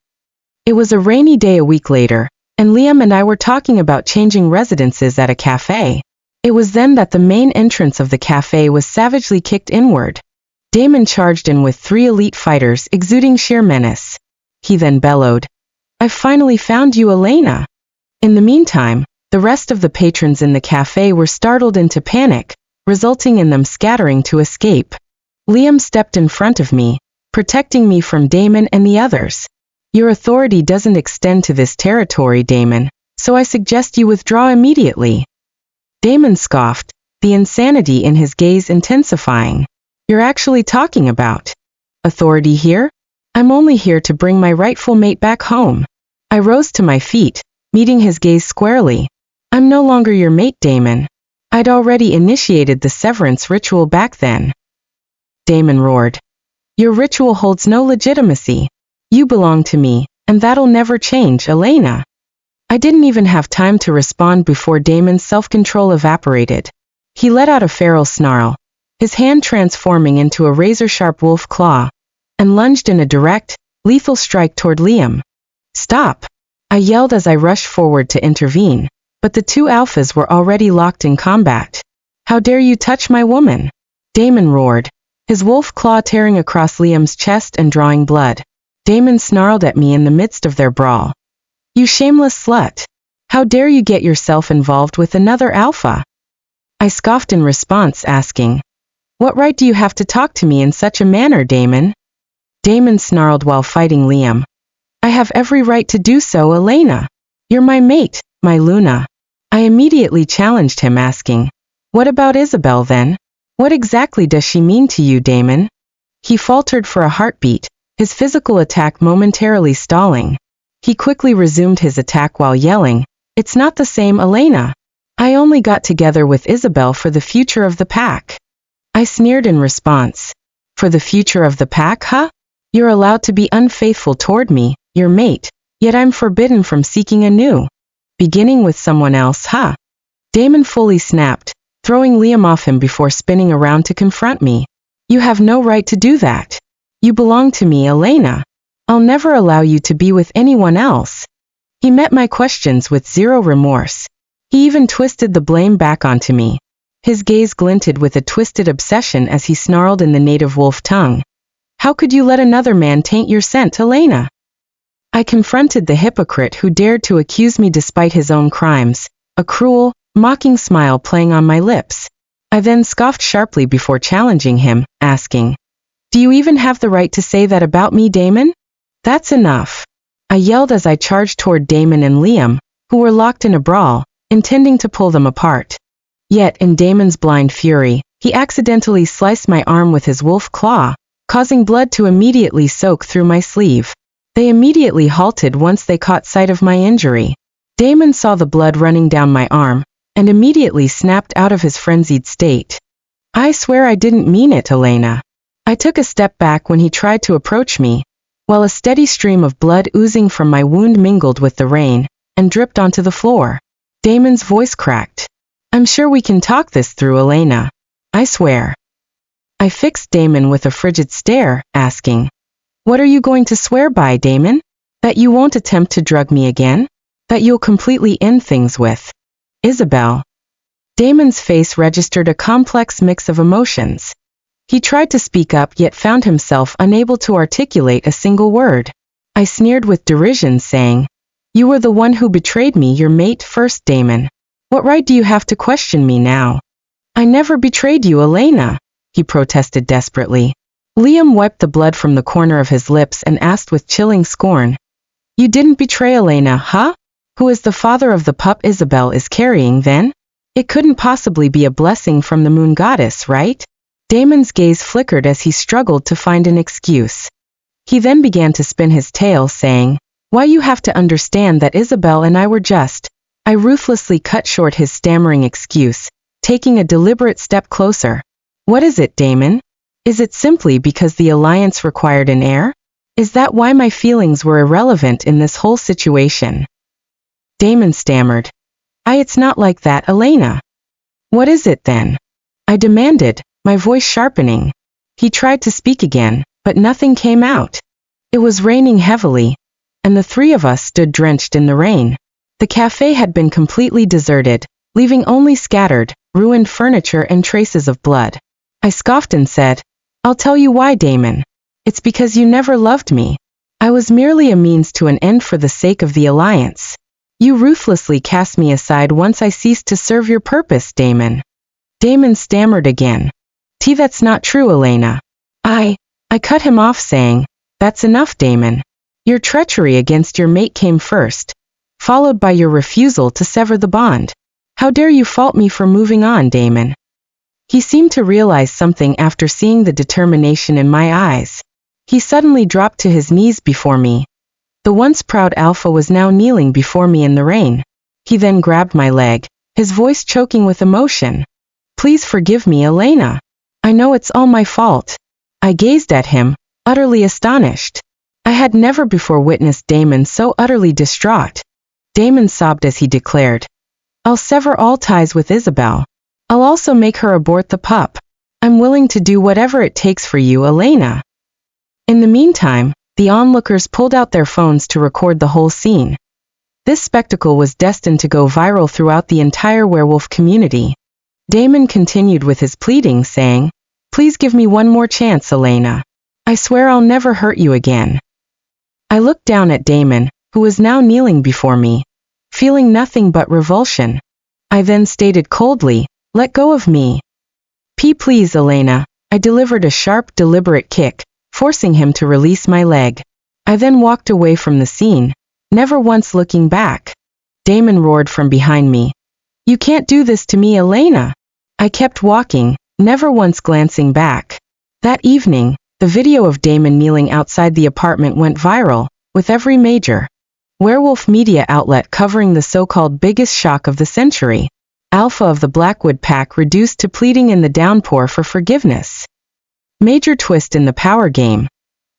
It was a rainy day a week later, and Liam and I were talking about changing residences at a cafe. It was then that the main entrance of the cafe was savagely kicked inward. Damon charged in with 3 elite fighters exuding sheer menace. He then bellowed, I've finally found you, Elena. In the meantime, the rest of the patrons in the cafe were startled into panic, resulting in them scattering to escape. Liam stepped in front of me, protecting me from Damon and the others. Your authority doesn't extend to this territory, Damon, so I suggest you withdraw immediately. Damon scoffed, the insanity in his gaze intensifying. You're actually talking about authority here? I'm only here to bring my rightful mate back home. I rose to my feet, meeting his gaze squarely. I'm no longer your mate, Damon. I'd already initiated the severance ritual back then. Damon roared. Your ritual holds no legitimacy. You belong to me, and that'll never change, Elena. I didn't even have time to respond before Damon's self-control evaporated. He let out a feral snarl, his hand transforming into a razor-sharp wolf claw, and lunged in a direct, lethal strike toward Liam. Stop! I yelled as I rushed forward to intervene, but the 2 alphas were already locked in combat. How dare you touch my woman? Damon roared, his wolf claw tearing across Liam's chest and drawing blood. Damon snarled at me in the midst of their brawl. You shameless slut! How dare you get yourself involved with another alpha? I scoffed in response, asking, What right do you have to talk to me in such a manner, Damon? Damon snarled while fighting Liam. I have every right to do so, Elena. You're my mate, my Luna. I immediately challenged him, asking, What about Isabel then? What exactly does she mean to you, Damon? He faltered for a heartbeat, his physical attack momentarily stalling. He quickly resumed his attack while yelling, It's not the same, Elena. I only got together with Isabel for the future of the pack. I sneered in response. For the future of the pack, huh? You're allowed to be unfaithful toward me, your mate, yet I'm forbidden from seeking anew. Beginning with someone else, huh? Damon fully snapped, throwing Liam off him before spinning around to confront me. You have no right to do that. You belong to me, Elena. I'll never allow you to be with anyone else. He met my questions with zero remorse. He even twisted the blame back onto me. His gaze glinted with a twisted obsession as he snarled in the native wolf tongue. How could you let another man taint your scent, Elena? I confronted the hypocrite who dared to accuse me despite his own crimes, a cruel, mocking smile playing on my lips. I then scoffed sharply before challenging him, asking, Do you even have the right to say that about me, Damon? That's enough. I yelled as I charged toward Damon and Liam, who were locked in a brawl, intending to pull them apart. Yet, in Damon's blind fury, he accidentally sliced my arm with his wolf claw, causing blood to immediately soak through my sleeve. They immediately halted once they caught sight of my injury. Damon saw the blood running down my arm, and immediately snapped out of his frenzied state. I swear I didn't mean it, Elena. I took a step back when he tried to approach me, while a steady stream of blood oozing from my wound mingled with the rain and dripped onto the floor. Damon's voice cracked. I'm sure we can talk this through, Elena. I swear. I fixed Damon with a frigid stare, asking, what are you going to swear by, Damon? That you won't attempt to drug me again? That you'll completely end things with Isabel. Damon's face registered a complex mix of emotions. He tried to speak up yet found himself unable to articulate a single word. I sneered with derision, saying, you were the one who betrayed me, your mate first, Damon. What right do you have to question me now? I never betrayed you, Elena, he protested desperately. Liam wiped the blood from the corner of his lips and asked with chilling scorn, you didn't betray Elena, huh? Who is the father of the pup Isabel is carrying then? It couldn't possibly be a blessing from the moon goddess, right? Damon's gaze flickered as he struggled to find an excuse. He then began to spin his tale, saying, why you have to understand that Isabel and I were just. I ruthlessly cut short his stammering excuse, taking a deliberate step closer. What is it, Damon? Is it simply because the alliance required an heir? Is that why my feelings were irrelevant in this whole situation? Damon stammered. It's not like that, Elena. What is it then? I demanded, my voice sharpening. He tried to speak again, but nothing came out. It was raining heavily, and the three of us stood drenched in the rain. The cafe had been completely deserted, leaving only scattered, ruined furniture and traces of blood. I scoffed and said, I'll tell you why, Damon. It's because you never loved me. I was merely a means to an end for the sake of the alliance. You ruthlessly cast me aside once I ceased to serve your purpose, Damon. Damon stammered again. That's not true, Elena. I cut him off, saying, that's enough, Damon. Your treachery against your mate came first, followed by your refusal to sever the bond. How dare you fault me for moving on, Damon? He seemed to realize something after seeing the determination in my eyes. He suddenly dropped to his knees before me. The once proud alpha was now kneeling before me in the rain. He then grabbed my leg, his voice choking with emotion. Please forgive me, Elena. I know it's all my fault. I gazed at him, utterly astonished. I had never before witnessed Damon so utterly distraught. Damon sobbed as he declared, I'll sever all ties with Isabel. I'll also make her abort the pup. I'm willing to do whatever it takes for you, Elena. In the meantime, the onlookers pulled out their phones to record the whole scene. This spectacle was destined to go viral throughout the entire werewolf community. Damon continued with his pleading, saying, please give me one more chance, Elena. I swear I'll never hurt you again. I looked down at Damon, who was now kneeling before me, feeling nothing but revulsion. I then stated coldly, let go of me. Please, Elena. I delivered a sharp, deliberate kick, forcing him to release my leg. I then walked away from the scene, never once looking back. Damon roared from behind me. You can't do this to me, Elena. I kept walking, never once glancing back. That evening, the video of Damon kneeling outside the apartment went viral, with every major werewolf media outlet covering the so-called biggest shock of the century. Alpha of the Blackwood Pack reduced to pleading in the downpour for forgiveness. Major twist in the power game.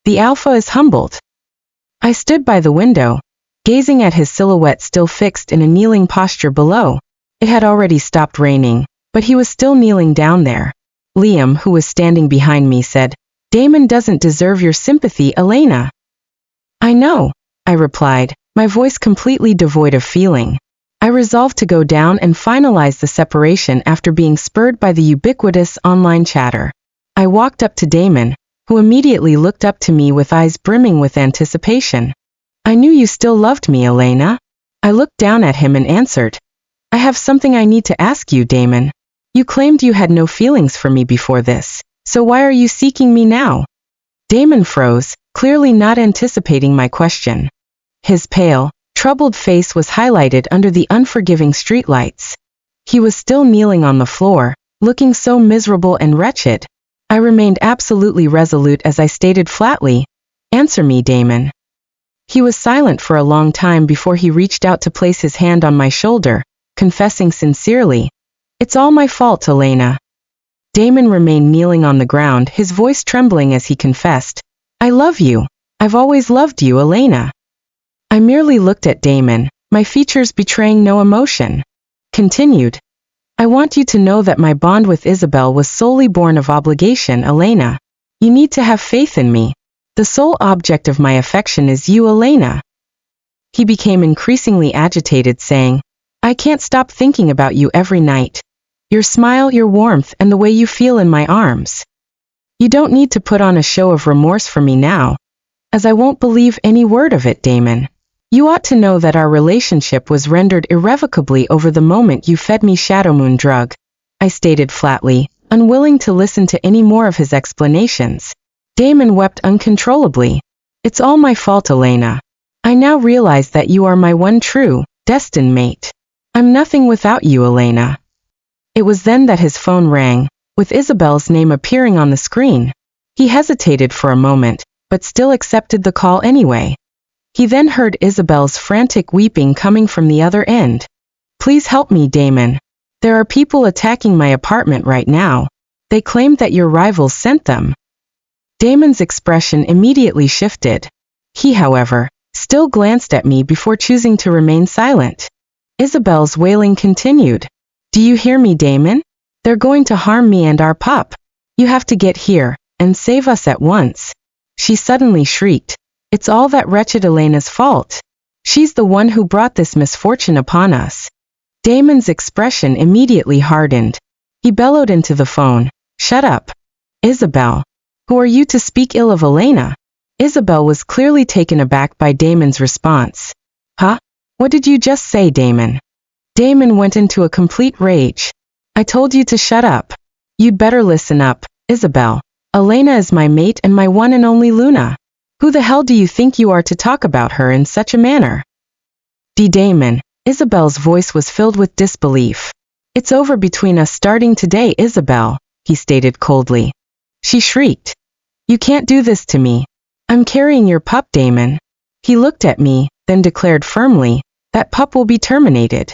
The Alpha is humbled. I stood by the window, gazing at his silhouette still fixed in a kneeling posture below. It had already stopped raining, but he was still kneeling down there. Liam, who was standing behind me, said, Damon doesn't deserve your sympathy, Elena. I know, I replied, my voice completely devoid of feeling. I resolved to go down and finalize the separation after being spurred by the ubiquitous online chatter. I walked up to Damon, who immediately looked up to me with eyes brimming with anticipation. I knew you still loved me, Elena. I looked down at him and answered, I have something I need to ask you, Damon. You claimed you had no feelings for me before this, so why are you seeking me now? Damon froze, clearly not anticipating my question. His pale, troubled face was highlighted under the unforgiving streetlights. He was still kneeling on the floor, looking so miserable and wretched. I remained absolutely resolute as I stated flatly, Answer me, Damon. He was silent for a long time before he reached out to place his hand on my shoulder, confessing sincerely, It's all my fault, Elena. Damon remained kneeling on the ground, his voice trembling as he confessed, "I love you. I've always loved you, Elena." I merely looked at Damon, my features betraying no emotion. Continued, "I want you to know that my bond with Isabel was solely born of obligation, Elena. You need to have faith in me. The sole object of my affection is you, Elena." He became increasingly agitated, saying, "I can't stop thinking about you every night. Your smile, your warmth, and the way you feel in my arms. You don't need to put on a show of remorse for me now, as I won't believe any word of it, Damon. You ought to know that our relationship was rendered irrevocably over the moment you fed me Shadow Moon drug," I stated flatly, unwilling to listen to any more of his explanations. Damon wept uncontrollably. "It's all my fault, Elena. I now realize that you are my one true, destined mate. I'm nothing without you, Elena." It was then that his phone rang, with Isabel's name appearing on the screen. He hesitated for a moment, but still accepted the call anyway. He then heard Isabel's frantic weeping coming from the other end. "Please help me, Damon. There are people attacking my apartment right now. They claimed that your rivals sent them." Damon's expression immediately shifted. He, however, still glanced at me before choosing to remain silent. Isabel's wailing continued. "Do you hear me, Damon? They're going to harm me and our pup. You have to get here, and save us at once." She suddenly shrieked. "It's all that wretched Elena's fault. She's the one who brought this misfortune upon us." Damon's expression immediately hardened. He bellowed into the phone, "Shut up. Isabel. Who are you to speak ill of Elena?" Isabel was clearly taken aback by Damon's response. "Huh? What did you just say, Damon?" Damon went into a complete rage. "I told you to shut up. You'd better listen up, Isabel. Elena is my mate and my one and only Luna. Who the hell do you think you are to talk about her in such a manner?" Damon. Isabel's voice was filled with disbelief. "It's over between us starting today, Isabel," he stated coldly. She shrieked. "You can't do this to me. I'm carrying your pup, Damon." He looked at me, then declared firmly, "That pup will be terminated."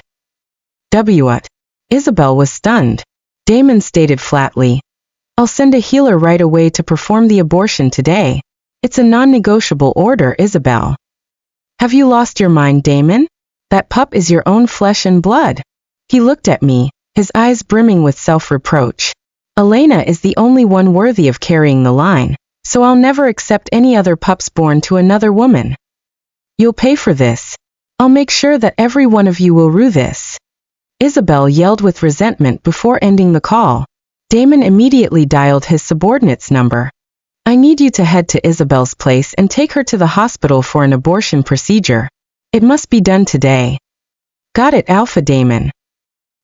What? Isabel was stunned. Damon stated flatly, "I'll send a healer right away to perform the abortion today. It's a non-negotiable order, Isabel." "Have you lost your mind, Damon? That pup is your own flesh and blood." He looked at me, his eyes brimming with self-reproach. "Elena is the only one worthy of carrying the line, so I'll never accept any other pups born to another woman. You'll pay for this. I'll make sure that every one of you will rue this." Isabel yelled with resentment before ending the call. Damon immediately dialed his subordinate's number. "I need you to head to Isabel's place and take her to the hospital for an abortion procedure. It must be done today." "Got it, Alpha Damon."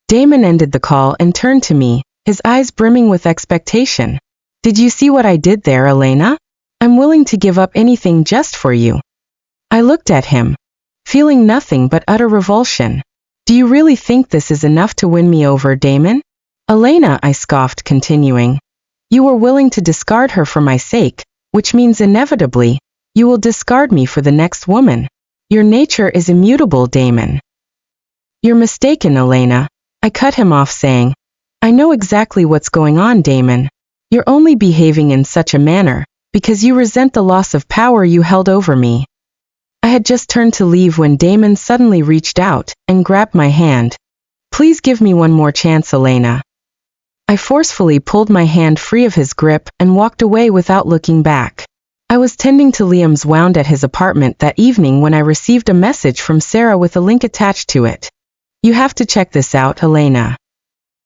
Damon ended the call and turned to me, his eyes brimming with expectation. "Did you see what I did there, Elena? I'm willing to give up anything just for you." I looked at him, feeling nothing but utter revulsion. "Do you really think this is enough to win me over, Damon?" "Elena," I scoffed, continuing, "you were willing to discard her for my sake, which means inevitably, you will discard me for the next woman. Your nature is immutable, Damon." "You're mistaken, Elena." I cut him off, saying, "I know exactly what's going on, Damon. You're only behaving in such a manner because you resent the loss of power you held over me." I had just turned to leave when Damon suddenly reached out and grabbed my hand. "Please give me one more chance, Elena." I forcefully pulled my hand free of his grip and walked away without looking back. I was tending to Liam's wound at his apartment that evening when I received a message from Sarah with a link attached to it. "You have to check this out, Elena."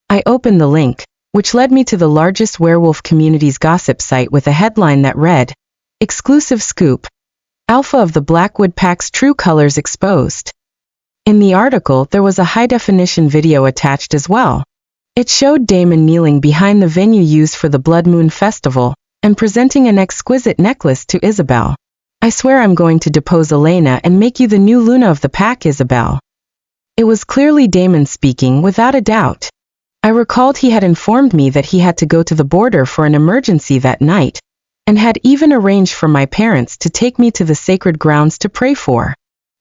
I opened the link, which led me to the largest werewolf community's gossip site with a headline that read, "Exclusive Scoop. Alpha of the Blackwood Pack's true colors exposed." In the article, there was a high-definition video attached as well. It showed Damon kneeling behind the venue used for the Blood Moon Festival and presenting an exquisite necklace to Isabel. "I swear I'm going to depose Elena and make you the new Luna of the pack, Isabel." It was clearly Damon speaking, without a doubt. I recalled he had informed me that he had to go to the border for an emergency that night, and had even arranged for my parents to take me to the sacred grounds to pray for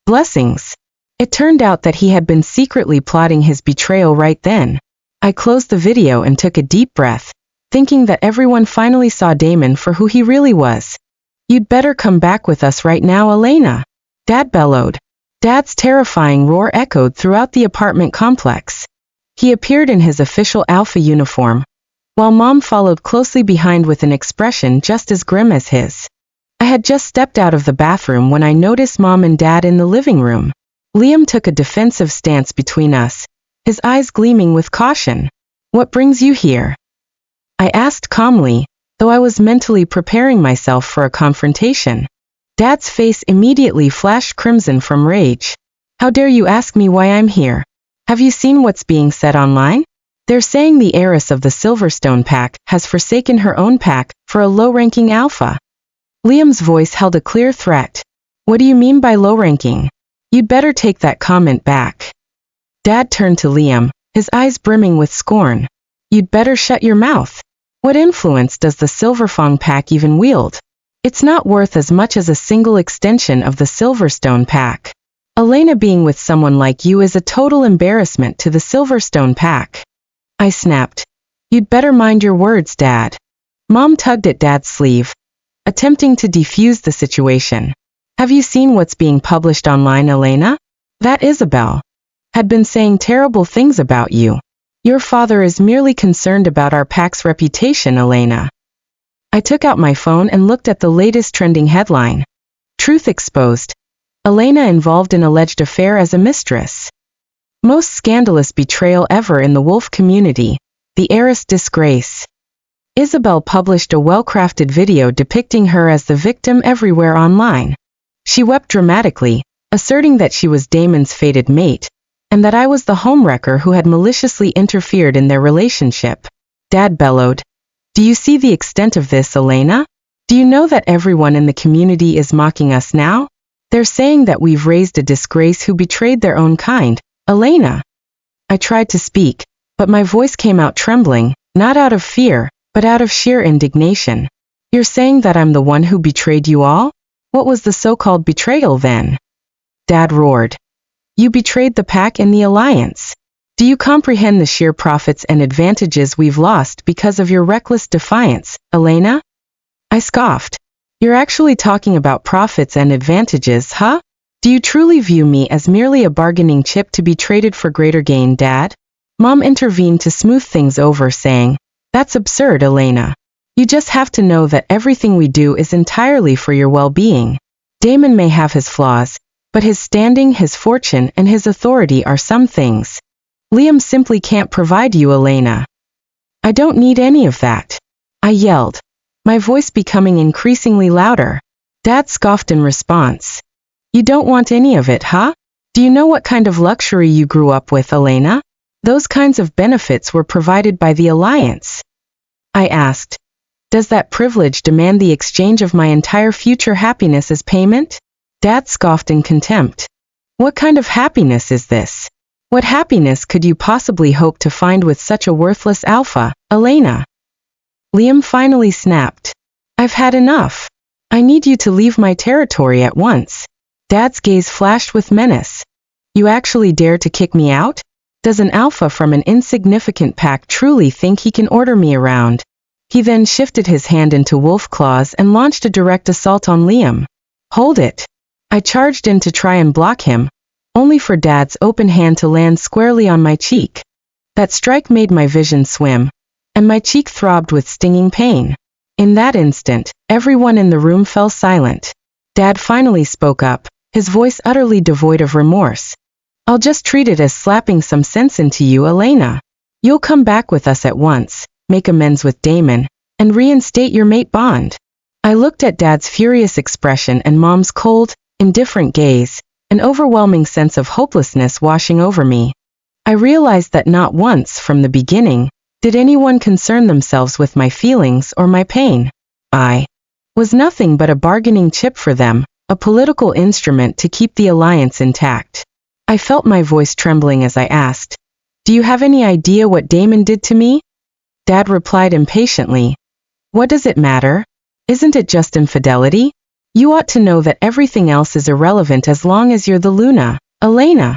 blessings. It turned out that he had been secretly plotting his betrayal right then. I closed the video and took a deep breath. thinking that everyone finally saw Damon for who he really was. You'd better come back with us right now, Elena, Dad bellowed. Dad's terrifying roar echoed throughout the apartment complex. He appeared in his official Alpha uniform, while Mom followed closely behind with an expression just as grim as his. I had just stepped out of the bathroom when I noticed Mom and Dad in the living room. Liam took a defensive stance between us, his eyes gleaming with caution. What brings you here? I asked calmly, though I was mentally preparing myself for a confrontation. Dad's face immediately flashed crimson from rage. How dare you ask me why I'm here? Have you seen what's being said online? They're saying the heiress of the Silverstone pack has forsaken her own pack for a low-ranking alpha. Liam's voice held a clear threat. What do you mean by low-ranking? You'd better take that comment back. Dad turned to Liam, his eyes brimming with scorn. You'd better shut your mouth. What influence does the Silverfang pack even wield? It's not worth as much as a single extension of the Silverstone pack. Elena being with someone like you is a total embarrassment to the Silverstone pack. I snapped. You'd better mind your words, Dad. Mom tugged at Dad's sleeve, attempting to defuse the situation. Have you seen what's being published online, Elena? That Isabel had been saying terrible things about you. Your father is merely concerned about our pack's reputation, Elena. I took out my phone and looked at the latest trending headline. Truth exposed. Elena involved in alleged affair as a mistress. Most scandalous betrayal ever in the wolf community. The heiress disgrace. Isabel published a well-crafted video depicting her as the victim everywhere online. She wept dramatically, asserting that she was Damon's fated mate, and that I was the homewrecker who had maliciously interfered in their relationship. Dad bellowed. Do you see the extent of this, Elena? Do you know that everyone in the community is mocking us now? They're saying that we've raised a disgrace who betrayed their own kind, Elena. I tried to speak, but my voice came out trembling, not out of fear, but out of sheer indignation. You're saying that I'm the one who betrayed you all? What was the so-called betrayal then? Dad roared. You betrayed the pack and the alliance. Do you comprehend the sheer profits and advantages we've lost because of your reckless defiance, Elena? I scoffed. You're actually talking about profits and advantages, huh? Do you truly view me as merely a bargaining chip to be traded for greater gain, Dad? Mom intervened to smooth things over, saying, That's absurd, Elena. You just have to know that everything we do is entirely for your well-being. Damon may have his flaws, but his standing, his fortune, and his authority are some things Liam simply can't provide you, Elena. I don't need any of that. I yelled, my voice becoming increasingly louder. Dad scoffed in response. You don't want any of it, huh? Do you know what kind of luxury you grew up with, Elena? Those kinds of benefits were provided by the alliance. I asked, does that privilege demand the exchange of my entire future happiness as payment? Dad scoffed in contempt. What kind of happiness is this? What happiness could you possibly hope to find with such a worthless alpha, Elena? Liam finally snapped. I've had enough. I need you to leave my territory at once. Dad's gaze flashed with menace. You actually dare to kick me out? Does an alpha from an insignificant pack truly think he can order me around? He then shifted his hand into wolf claws and launched a direct assault on Liam. Hold it. I charged in to try and block him, only for Dad's open hand to land squarely on my cheek. That strike made my vision swim, and my cheek throbbed with stinging pain. In that instant, everyone in the room fell silent. Dad finally spoke up, his voice utterly devoid of remorse. I'll just treat it as slapping some sense into you, Elena. You'll come back with us at once, make amends with Damon, and reinstate your mate bond. I looked at Dad's furious expression and Mom's cold, indifferent gaze, an overwhelming sense of hopelessness washing over me. I realized that not once from the beginning did anyone concern themselves with my feelings or my pain. I was nothing but a bargaining chip for them, a political instrument to keep the alliance intact. I felt my voice trembling as I asked, Do you have any idea what Damon did to me? Dad replied impatiently, What does it matter? Isn't it just infidelity? You ought to know that everything else is irrelevant as long as you're the Luna, Elena.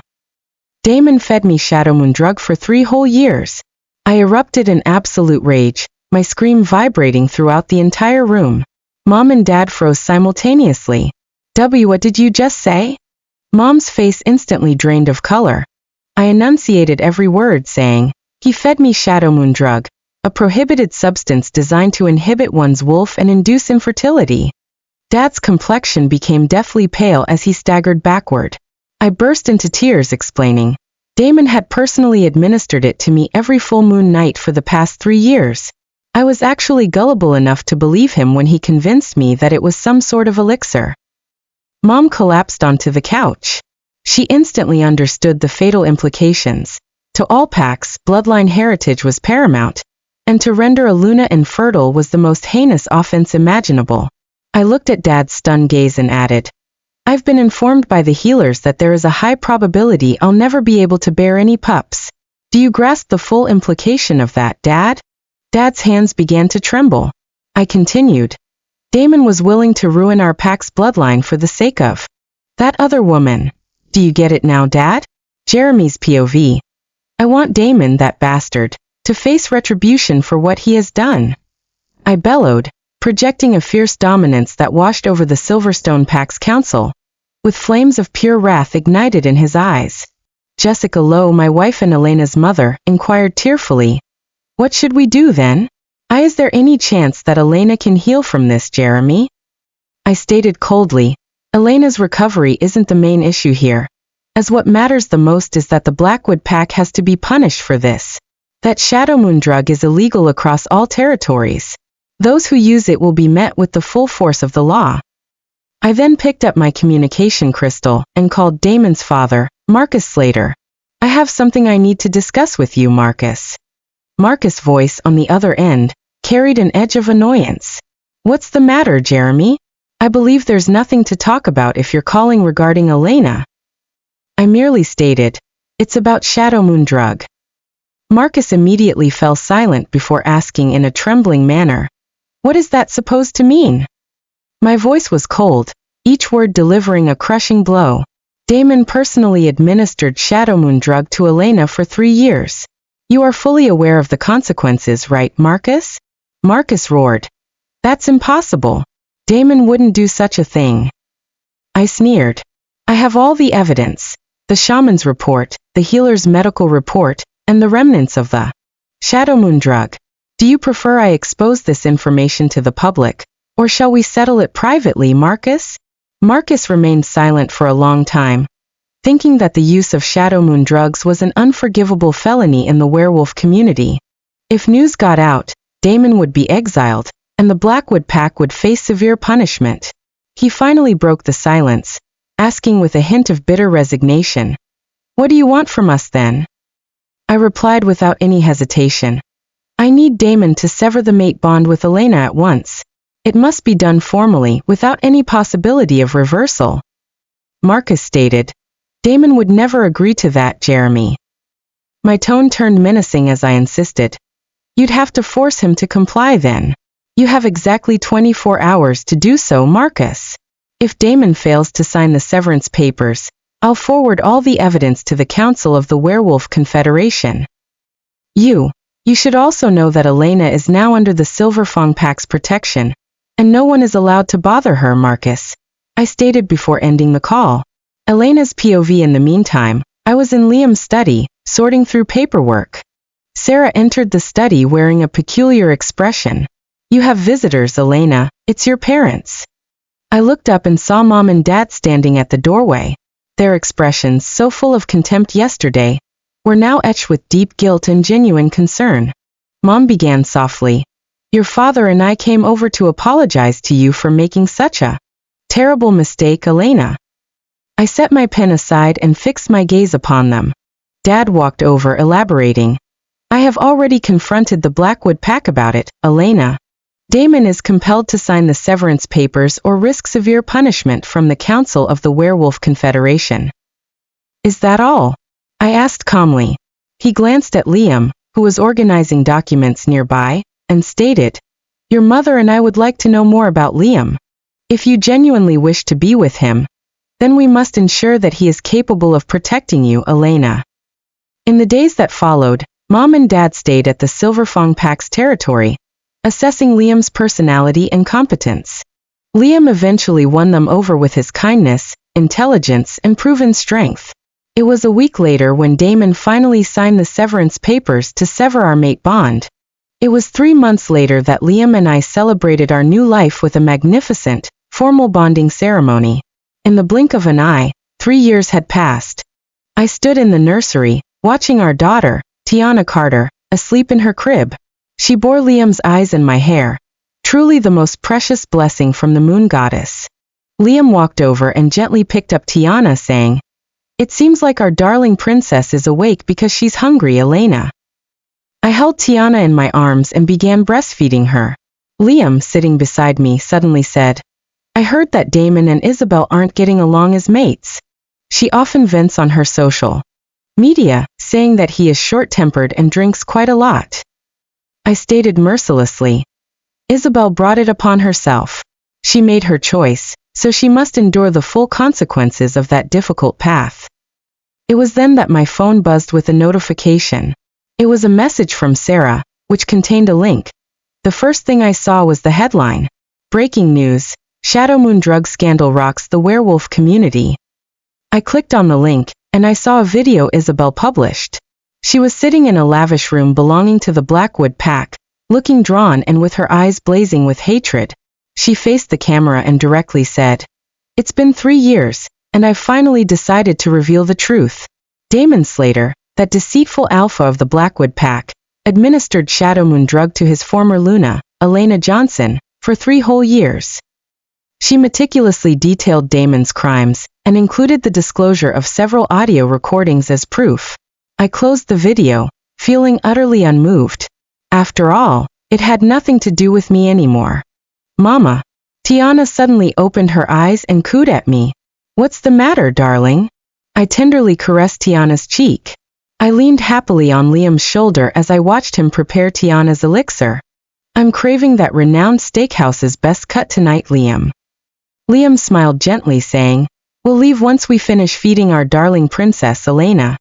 Damon fed me Shadow Moon drug for 3 whole years. I erupted in absolute rage, my scream vibrating throughout the entire room. Mom and Dad froze simultaneously. What did you just say? Mom's face instantly drained of color. I enunciated every word, saying, he fed me shadow moon drug, a prohibited substance designed to inhibit one's wolf and induce infertility. Dad's complexion became deathly pale as he staggered backward. I burst into tears, explaining, Damon had personally administered it to me every full moon night for the past 3 years. I was actually gullible enough to believe him when he convinced me that it was some sort of elixir. Mom collapsed onto the couch. She instantly understood the fatal implications. To all packs, bloodline heritage was paramount, and to render a Luna infertile was the most heinous offense imaginable. I looked at Dad's stunned gaze and added, I've been informed by the healers that there is a high probability I'll never be able to bear any pups. Do you grasp the full implication of that, Dad? Dad's hands began to tremble. I continued, Damon was willing to ruin our pack's bloodline for the sake of that other woman. Do you get it now, Dad? Jeremy's POV. I want Damon, that bastard, to face retribution for what he has done. I bellowed, projecting a fierce dominance that washed over the Silverstone Pack's council, with flames of pure wrath ignited in his eyes. Jessica Lowe, my wife and Elena's mother, inquired tearfully, what should we do then? Is there any chance that Elena can heal from this, Jeremy? I stated coldly, Elena's recovery isn't the main issue here, as what matters the most is that the Blackwood Pack has to be punished for this. That Shadow Moon drug is illegal across all territories. Those who use it will be met with the full force of the law. I then picked up my communication crystal and called Damon's father, Marcus Slater. I have something I need to discuss with you, Marcus. Marcus' voice on the other end carried an edge of annoyance. What's the matter, Jeremy? I believe there's nothing to talk about if you're calling regarding Elena. I merely stated, it's about Shadow Moon drug. Marcus immediately fell silent before asking in a trembling manner, what is that supposed to mean? My voice was cold, each word delivering a crushing blow. Damon personally administered Shadow Moon drug to Elena for 3 years. You are fully aware of the consequences, right, Marcus? Marcus roared. That's impossible. Damon wouldn't do such a thing. I sneered. I have all the evidence, the shaman's report, the healer's medical report, and the remnants of the Shadow Moon drug. Do you prefer I expose this information to the public, or shall we settle it privately, Marcus? Marcus remained silent for a long time, thinking that the use of Shadow Moon drugs was an unforgivable felony in the werewolf community. If news got out, Damon would be exiled, and the Blackwood Pack would face severe punishment. He finally broke the silence, asking with a hint of bitter resignation, what do you want from us then? I replied without any hesitation, I need Damon to sever the mate bond with Elena at once. It must be done formally, without any possibility of reversal. Marcus stated, Damon would never agree to that, Jeremy. My tone turned menacing as I insisted. You'd have to force him to comply then. You have exactly 24 hours to do so, Marcus. If Damon fails to sign the severance papers, I'll forward all the evidence to the Council of the Werewolf Confederation. You should also know that Elena is now under the Silverfang Pack's protection, and no one is allowed to bother her, Marcus, I stated before ending the call. Elena's POV. In the meantime, I was in Liam's study, sorting through paperwork. Sarah entered the study wearing a peculiar expression. You have visitors, Elena. It's your parents. I looked up and saw Mom and Dad standing at the doorway. Their expressions, so full of contempt yesterday, were now etched with deep guilt and genuine concern. Mom began softly. Your father and I came over to apologize to you for making such a terrible mistake, Elena. I set my pen aside and fixed my gaze upon them. Dad walked over, elaborating. I have already confronted the Blackwood Pack about it, Elena. Damon is compelled to sign the severance papers or risk severe punishment from the Council of the Werewolf Confederation. Is that all? I asked calmly. He glanced at Liam, who was organizing documents nearby, and stated, Your mother and I would like to know more about Liam. If you genuinely wish to be with him, then we must ensure that he is capable of protecting you, Elena. In the days that followed, Mom and Dad stayed at the Silverfang Pack's territory, assessing Liam's personality and competence. Liam eventually won them over with his kindness, intelligence, and proven strength. It was a week later when Damon finally signed the severance papers to sever our mate bond. It was 3 months later that Liam and I celebrated our new life with a magnificent, formal bonding ceremony. In the blink of an eye, 3 years had passed. I stood in the nursery, watching our daughter, Tiana Carter, asleep in her crib. She bore Liam's eyes and my hair. Truly the most precious blessing from the moon goddess. Liam walked over and gently picked up Tiana, saying, "It seems like our darling princess is awake because she's hungry, Elena." I held Tiana in my arms and began breastfeeding her. Liam, sitting beside me, suddenly said, "I heard that Damon and Isabel aren't getting along as mates. She often vents on her social media, saying that he is short-tempered and drinks quite a lot." I stated mercilessly, "Isabel brought it upon herself. She made her choice, so she must endure the full consequences of that difficult path." It was then that my phone buzzed with a notification. It was a message from Sarah, which contained a link. The first thing I saw was the headline, "Breaking News, Shadow Moon Drug Scandal Rocks the Werewolf Community." I clicked on the link, and I saw a video Isabel published. She was sitting in a lavish room belonging to the Blackwood Pack, looking drawn and with her eyes blazing with hatred. She faced the camera and directly said, "It's been 3 years, and I've finally decided to reveal the truth. Damon Slater, that deceitful alpha of the Blackwood Pack, administered Shadow Moon drug to his former Luna, Elena Johnson, for 3 whole years." She meticulously detailed Damon's crimes, and included the disclosure of several audio recordings as proof. I closed the video, feeling utterly unmoved. After all, it had nothing to do with me anymore. "Mama." Tiana suddenly opened her eyes and cooed at me. "What's the matter, darling?" I tenderly caressed Tiana's cheek. I leaned happily on Liam's shoulder as I watched him prepare Tiana's elixir. "I'm craving that renowned steakhouse's best cut tonight, Liam." Liam smiled gently, saying, "We'll leave once we finish feeding our darling princess, Elena."